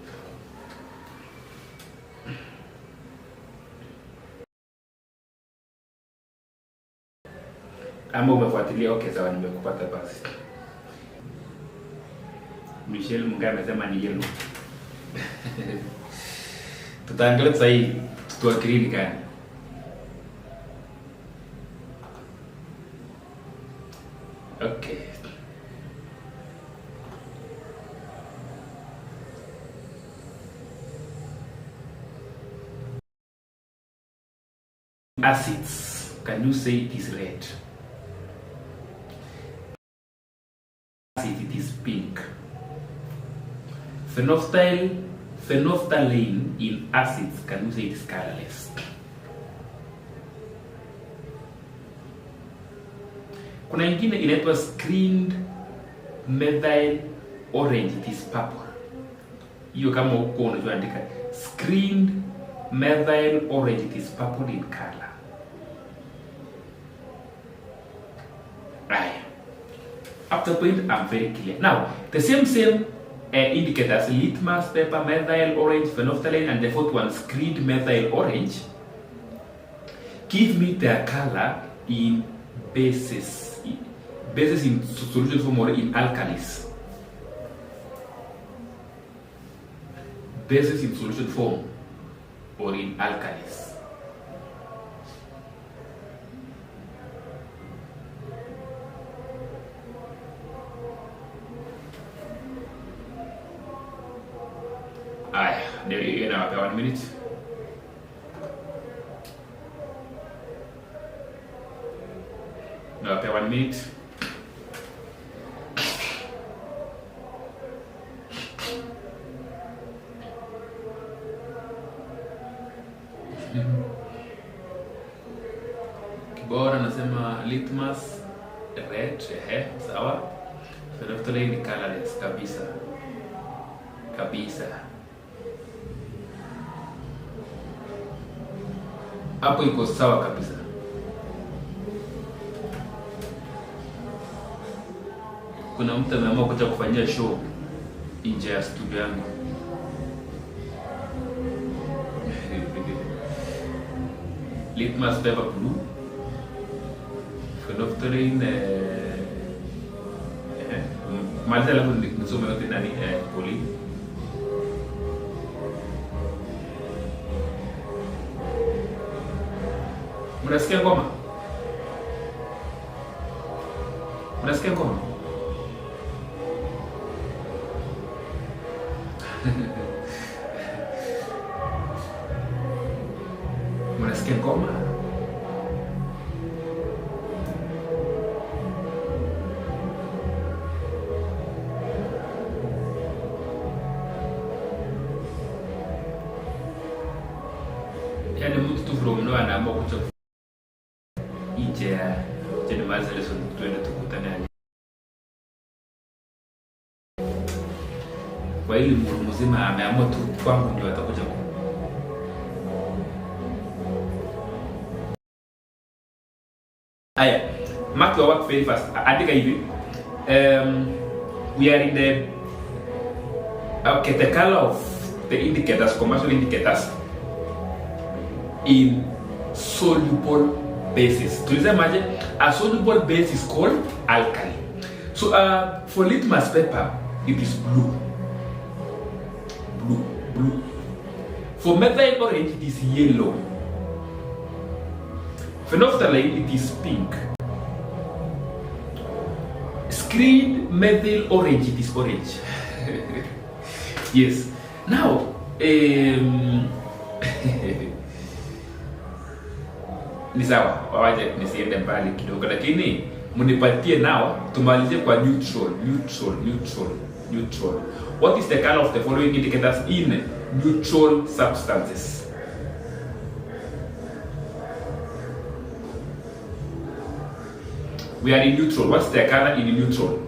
Speaker 1: Ama umefuatilia? Okay, sawa, nimekupata basi. Michelle Munga amesema ni yellow. Tutaangalia sasa hii tuakiri ni gani. Okay. Acids, can you say it is red? Acid, it is pink. Phenolphthalein in acids, can you say it is colorless? Kuna ingine inaitwa screened methyl orange, it is purple. Hiyo kama uko unajua andika screened methyl orange, it is purple in color. Right. Up to the point, I'm very clear. Now, the same indicators, litmus paper, methyl orange, phenolphthalein, and the fourth one, screened methyl orange, give me their color in bases in solution form or in alkalis. Bases in solution form or in alkalis. There you now, 1 minute. No, 1 minute. Kibora anasema litmus red, sawa. Phenolphthalein ni colorless kabisa. Hapo iko sawa kabisa. Kuna mtu ameamua kuja kufanyia show nje ya studio yangu. Litmus paper blue, phenolphthalein maliza alafu nisome yote ndani Pauline. Unasikia ngoma? Unasikia ngoma? Unasikia ngoma? Yaani mtu tu from nowhere anaamua kuja nje ya January lesson tuende tukutane. Kwa hili muru mzima ameamua tu kwangu ndio atakuja. Aya, mark your work very fast. Andika hivi. We are in the the color of the indicators, commercial indicators in soluble bases. Tulisemaje? A soluble base is called alkali. So for litmus paper it is blue. For methyl orange it is yellow. Phenolphthalein it is pink. Screened methyl orange it is orange. Yes. Now Ni sawa, wawaje nisiende mbali kidogo, lakini munipatie nao tumalizie kwa neutral. What is the color of the following indicators in neutral substances? We are in neutral. What's the color in neutral?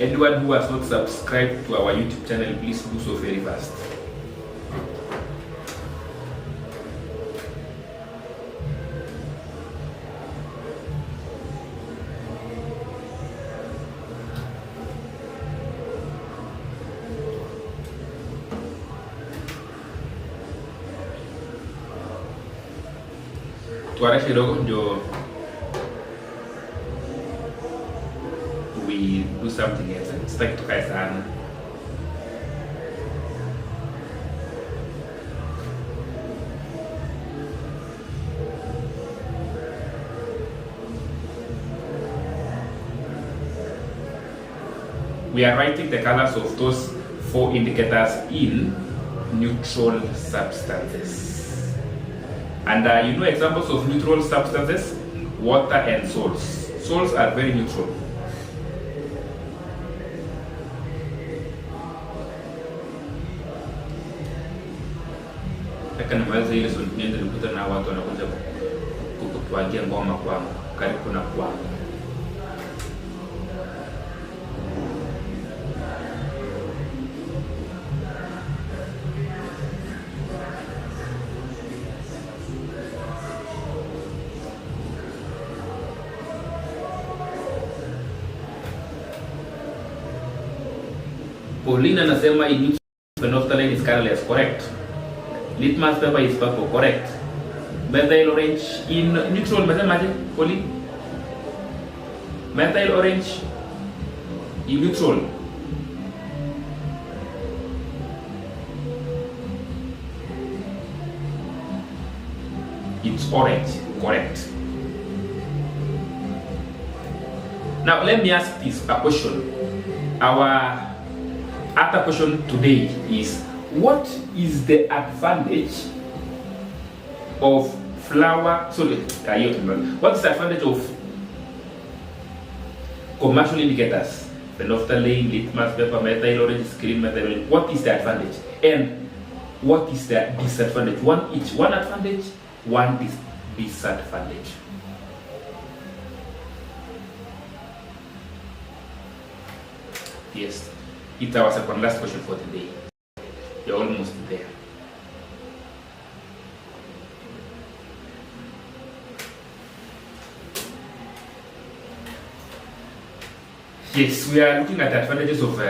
Speaker 1: Anyone who has not subscribed to our YouTube channel, please do so very fast. Tuareshe kidogo ndio we do something else. Sitaki tukae sana. We are writing the colors of those 4 indicators in neutral substances. And you know examples of neutral substances? Water and salts. Salts are very neutral. Nimeweza ile zote niende nikuta na watu wanakuja kutuangia ngoma kwangu karibu na kwangu. Paulina anasema phenolphthalein is colorless, correct. Litmus paper is purple, correct. Methyl orange in neutral, mesemaje Pauline? Methyl orange in neutral. It's orange, correct. Now let me ask this a question. Our other question today is, what is the advantage of flour? What is the advantage of commercial indicators? Phenolphthalein, litmus paper, methyl orange, screen methyl orange. What is the advantage? And what is the disadvantage? One each. One advantage, one disadvantage. Yes, it's our second last question for today. You're almost there. Yes, we are looking at the advantages of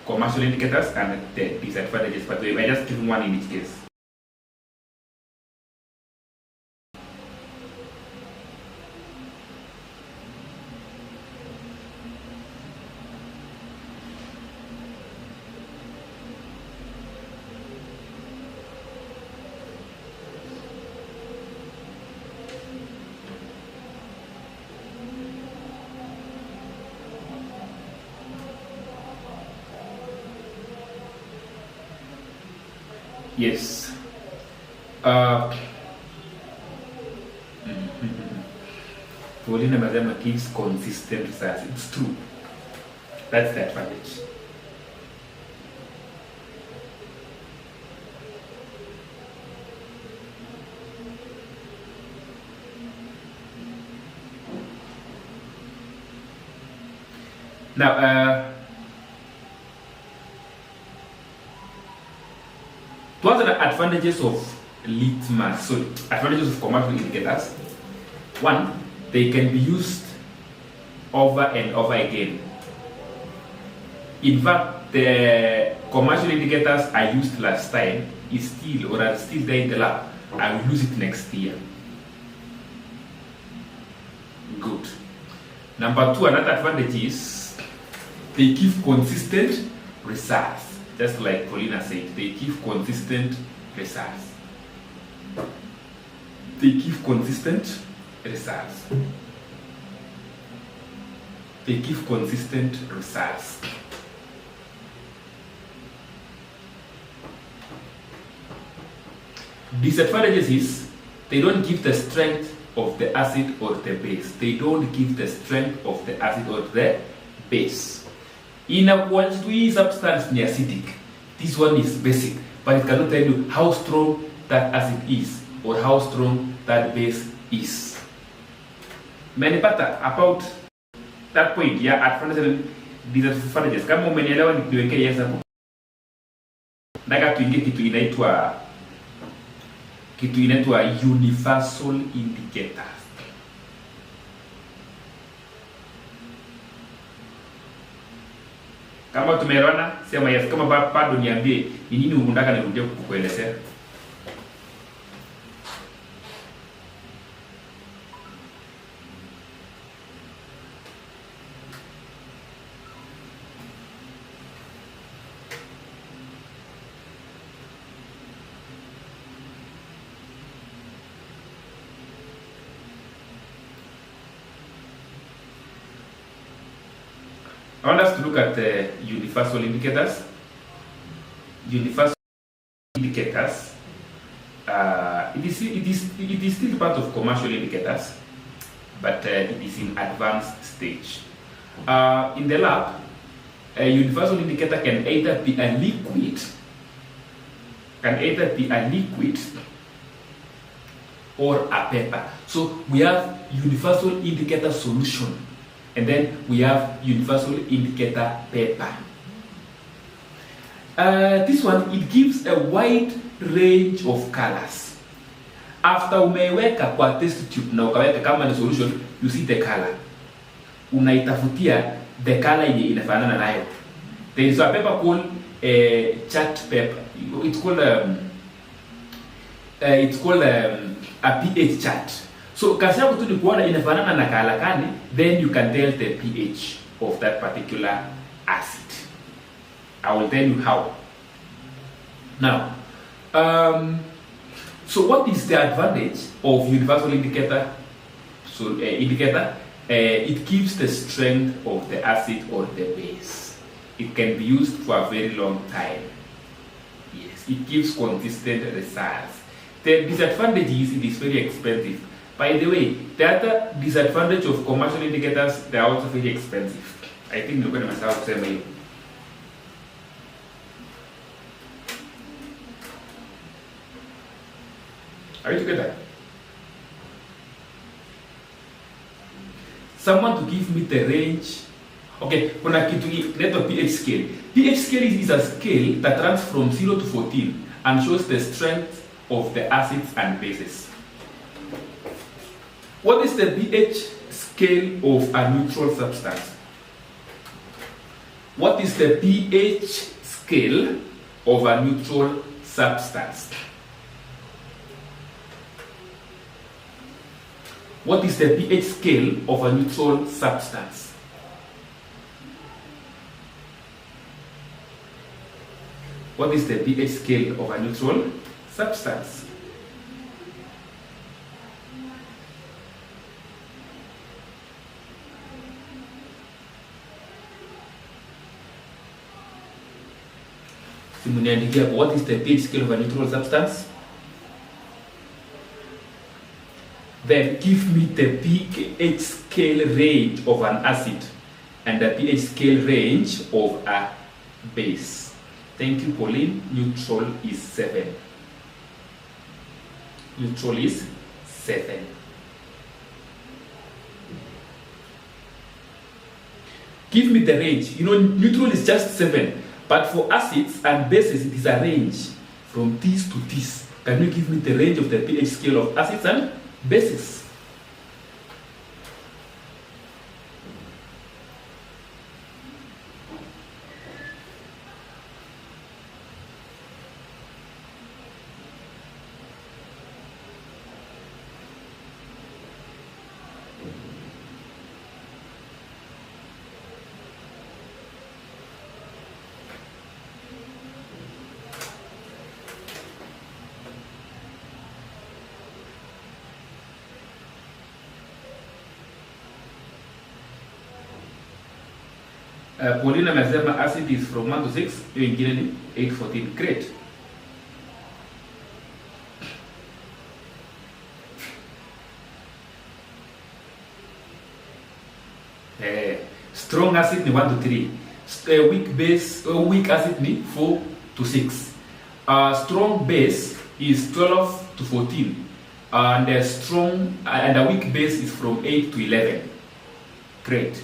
Speaker 1: commercial indicators and the disadvantages, but we are just giving one in each case. Yes. Paulina Madama gives consistent results. It's true. That's the advantage. Now, what are the advantages of litmus? So, advantages of commercial indicators. One, they can be used over and over again. In fact, the commercial indicators I used last time is still, or are still there in the lab. I will use it next year. Good. Number two, another advantage is they give consistent results. Just like Paulina said, they give consistent results. They give consistent results. They give consistent results. Disadvantages is they don't give the strength of the acid or the base. They don't give the strength of the acid or the base. Inakuwa hii substance ni acidic. This one is basic, but it cannot tell you how strong that acid is or how strong that base is. Menipata about that point, yeah, advantages and disadvantages. Kama umenielewa niweke yes hapo. Nataka tuingie kitu inaitwa universal indicator. Kama tumeelewana, sema yes. Kama bado niambie ni nini unataka nirudie kukuelezea. I want us to look at the universal indicators. Universal indicators. It is still part of commercial indicators, but it is in advanced stage. In the lab, a universal indicator can either be a liquid, or a paper. So we have universal indicator solution, and then we have universal indicator paper. This one, it gives a wide range of colors. After umeweka kwa test tube na ukaweka kama ni solution, you see the color. Unaitafutia the color yenye inafanana nayo. There is a paper called chart paper. It's called a pH chart. So kazi yako tu ni kuona inafanana na color gani, then you can tell the pH of that particular acid. I will tell you how. Now, so what is the advantage of universal indicator? So it gives the strength of the acid or the base. It can be used for a very long time. Yes, it gives consistent results. The disadvantage is it is very expensive. By the way, the other disadvantage of commercial indicators, they are also very expensive. I think you're going to myself say Are you together? Someone to give me the range. Okay, kuna kitu inaitwa pH scale. pH scale is a scale that runs from 0 to 14 and shows the strength of the acids and bases. What is the pH scale of a neutral substance? What is the pH scale of a neutral substance? What is the pH scale of a neutral substance? What is the pH scale of a neutral substance? What is the pH scale of a neutral substance? Then give me the pH scale range of an acid and the pH scale range of a base. Thank you, Pauline. Neutral is 7. Neutral is 7. Give me the range. You know, neutral is just 7. But for acids and bases, it is a range from this to this. Can you give me the range of the pH scale of acids and bases? Pauline amesema acid is from 1 to 6, hiyo ingine ni 814. Great. Strong acid ni 1 to 3. Weak acid ni 4 to 6. Strong base is 12 to 14. And a weak base is from 8 to 11. Great.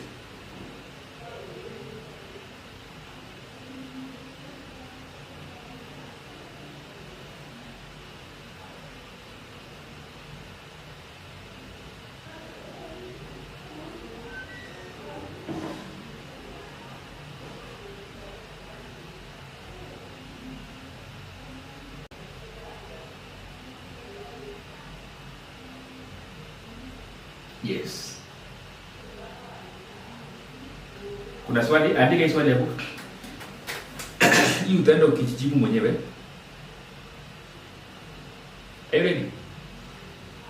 Speaker 1: Yes. Kuna swali, andika swali hapo. Hii utaenda ukijibu mwenyewe. Are you ready?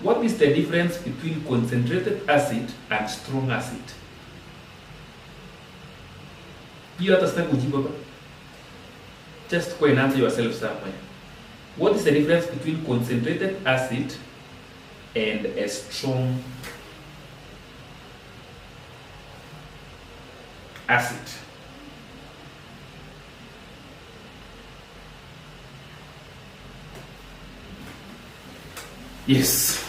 Speaker 1: What is the difference between concentrated acid and strong acid? You understand kujibu hapa? Just go and answer yourself somewhere. What is the difference between concentrated acid and a strong acid? Yes.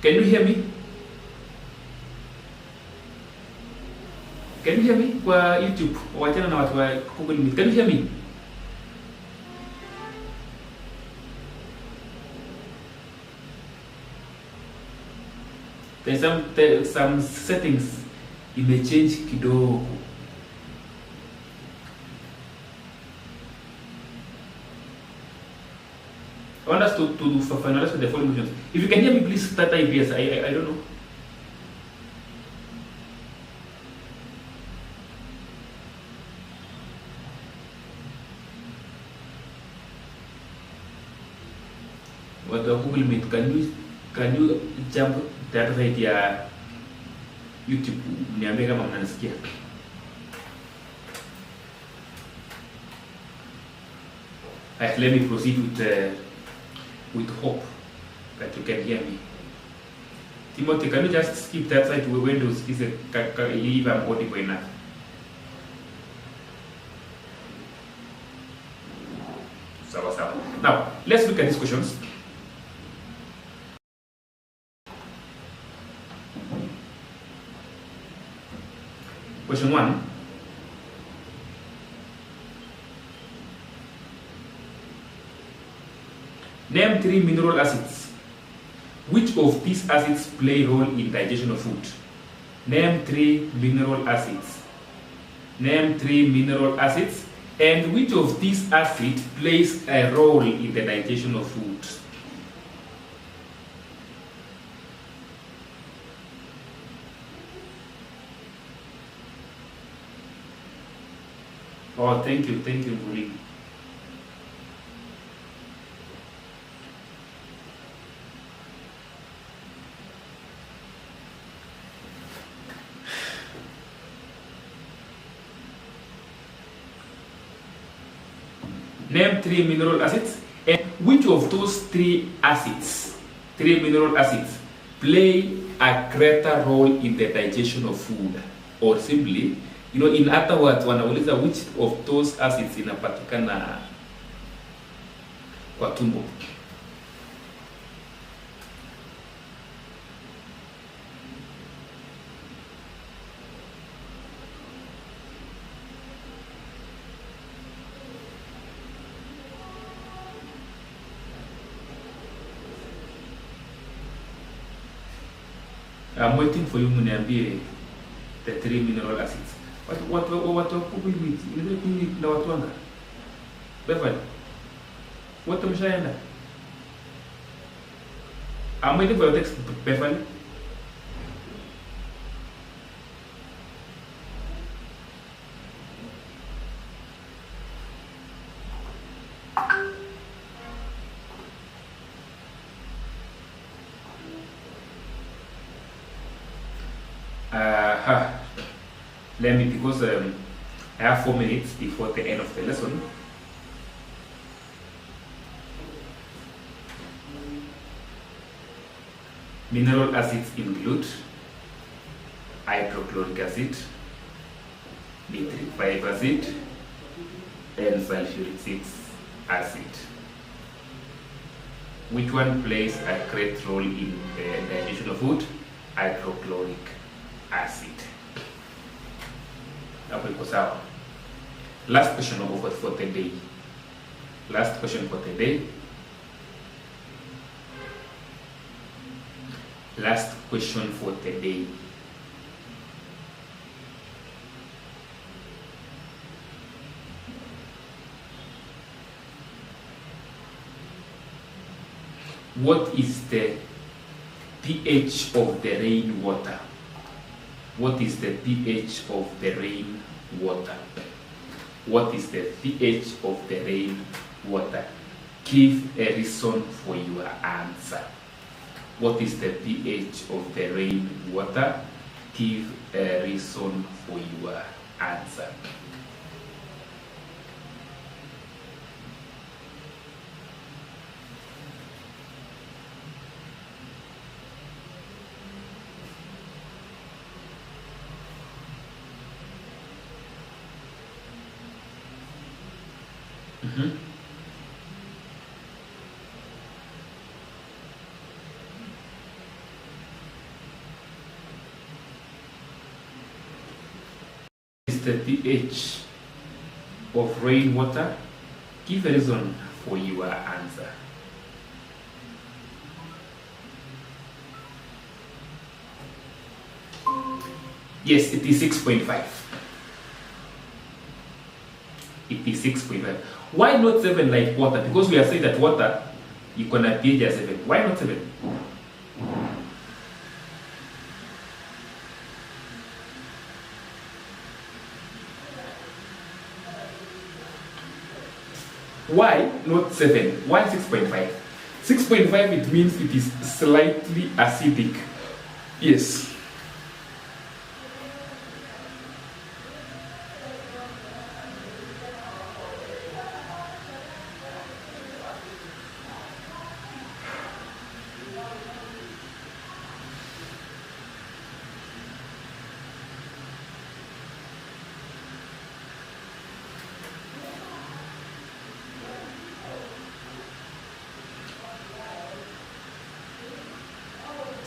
Speaker 1: Can you hear me? Can you hear me? Kwa YouTube, wachana na watu wa Google Meet. Can you hear me? There's some settings imechange kidogo. I want us to finalize with the following questions. If you can hear me, please type yes. I don't know. What the Google Meet? Can you jump that right ya YouTube? Niambie kama mnanisikia. Let me proceed with hope that you can hear me. Timothy, can you just skip that side to Windows? If I'm audible enough. Sawa. Now, let's look at these questions. Question 1. Name 3 mineral acids. Which of these acids play a role in digestion of food? Name 3 mineral acids. Name 3 mineral acids. And which of these acids plays a role in the digestion of food? Oh, thank you, Muli. Name 3 mineral acids, and which of those 3 mineral acids, play a greater role in the digestion of food? Or simply, in other words, wanauliza which of those acids inapatikana kwa tumbo. I'm waiting for you, mniambie the 3 mineral acids. What wakubwa hivi ile kuni na watu wanga. Bevan. What mshaenda? I'm waiting for your text, Bevan. Let me, because I have 4 minutes before the end of the lesson. Mineral acids include hydrochloric acid, nitric acid, and sulfuric acid. Which one plays a great role in the digestion of food? Hydrochloric acid. Hapo iko sawa. Last question for the day. Last question for the day. Last question for the day. What is the pH of the rainwater? What is the pH of the rainwater? What is the pH of the rainwater? Give a reason for your answer. What is the pH of the rainwater? Give a reason for your answer. Is the pH of rainwater? Give a reason for your answer. Yes, it is 6.5. It is 6.5. Why not 7 like water? Because we are saying that water, you can pH as 7. Why not 7? Why not 7? Why 6.5? 6.5, it means it is slightly acidic. Yes.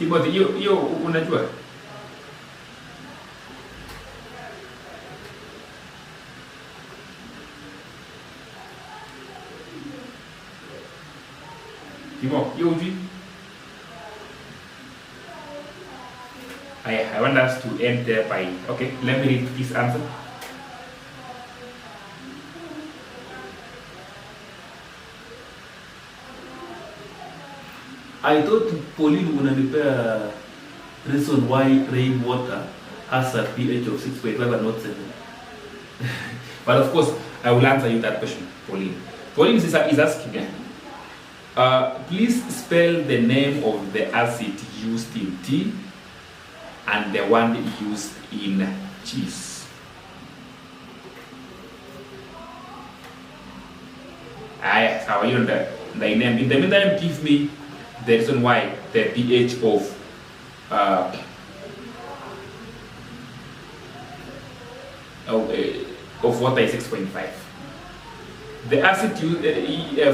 Speaker 1: Timothy, hiyo unajua? Timo, hiyo ujui? I want us to end there by, okay, let me read this answer.
Speaker 3: I thought Pauline unanipea reason why rainwater has a pH of 6.5 and not 7.
Speaker 1: But of course, I will answer you that question, Pauline. Pauline is asking, please spell the name of the acid used in tea and the one used in cheese. How are you on the name? In the meantime, give me the reason why the pH of water is 6.5. The acid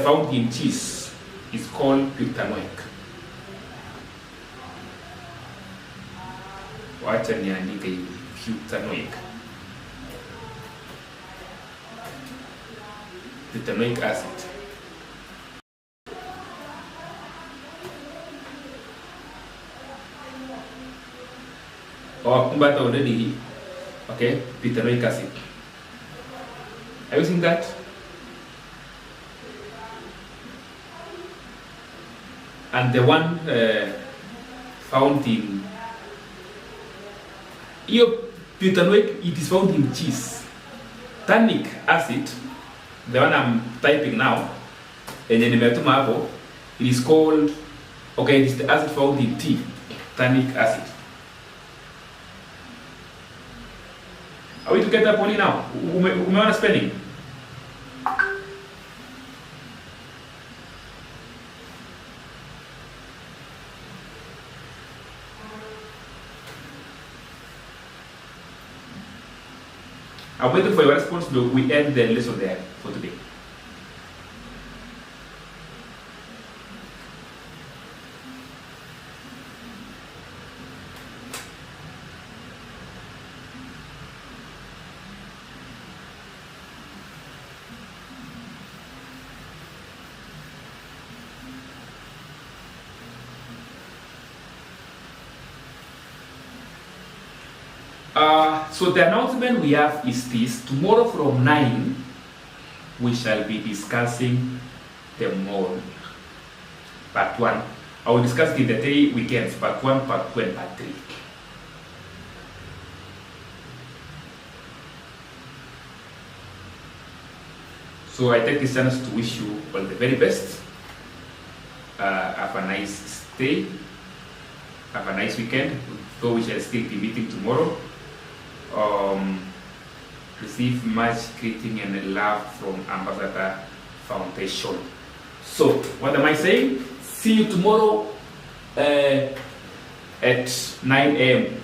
Speaker 1: found in cheese is called butanoic. Wacha niandike hivi, butanoic. Butanoic acid. But already Okay, butanoic acid. Are you seeing that? And the one found in butanoic, it is found in cheese. Tannic acid, the one I'm typing now, and then it is called, okay, it is the acid found in tea, tannic acid. Are we together, Polly, now? Umeona spelling? I'm waiting for your response, but we end the lesson there for today. So the announcement we have is this: tomorrow from 9, we shall be discussing the mole. Part 1. I will discuss it in the 3 weekends, part 1, part 2, and part 3. So I take this chance to wish you all the very best. Have a nice stay. Have a nice weekend. Though we shall still be meeting tomorrow. Receive much greeting and love from Ambassador Foundation. So, what am I saying? See you tomorrow at 9 a.m.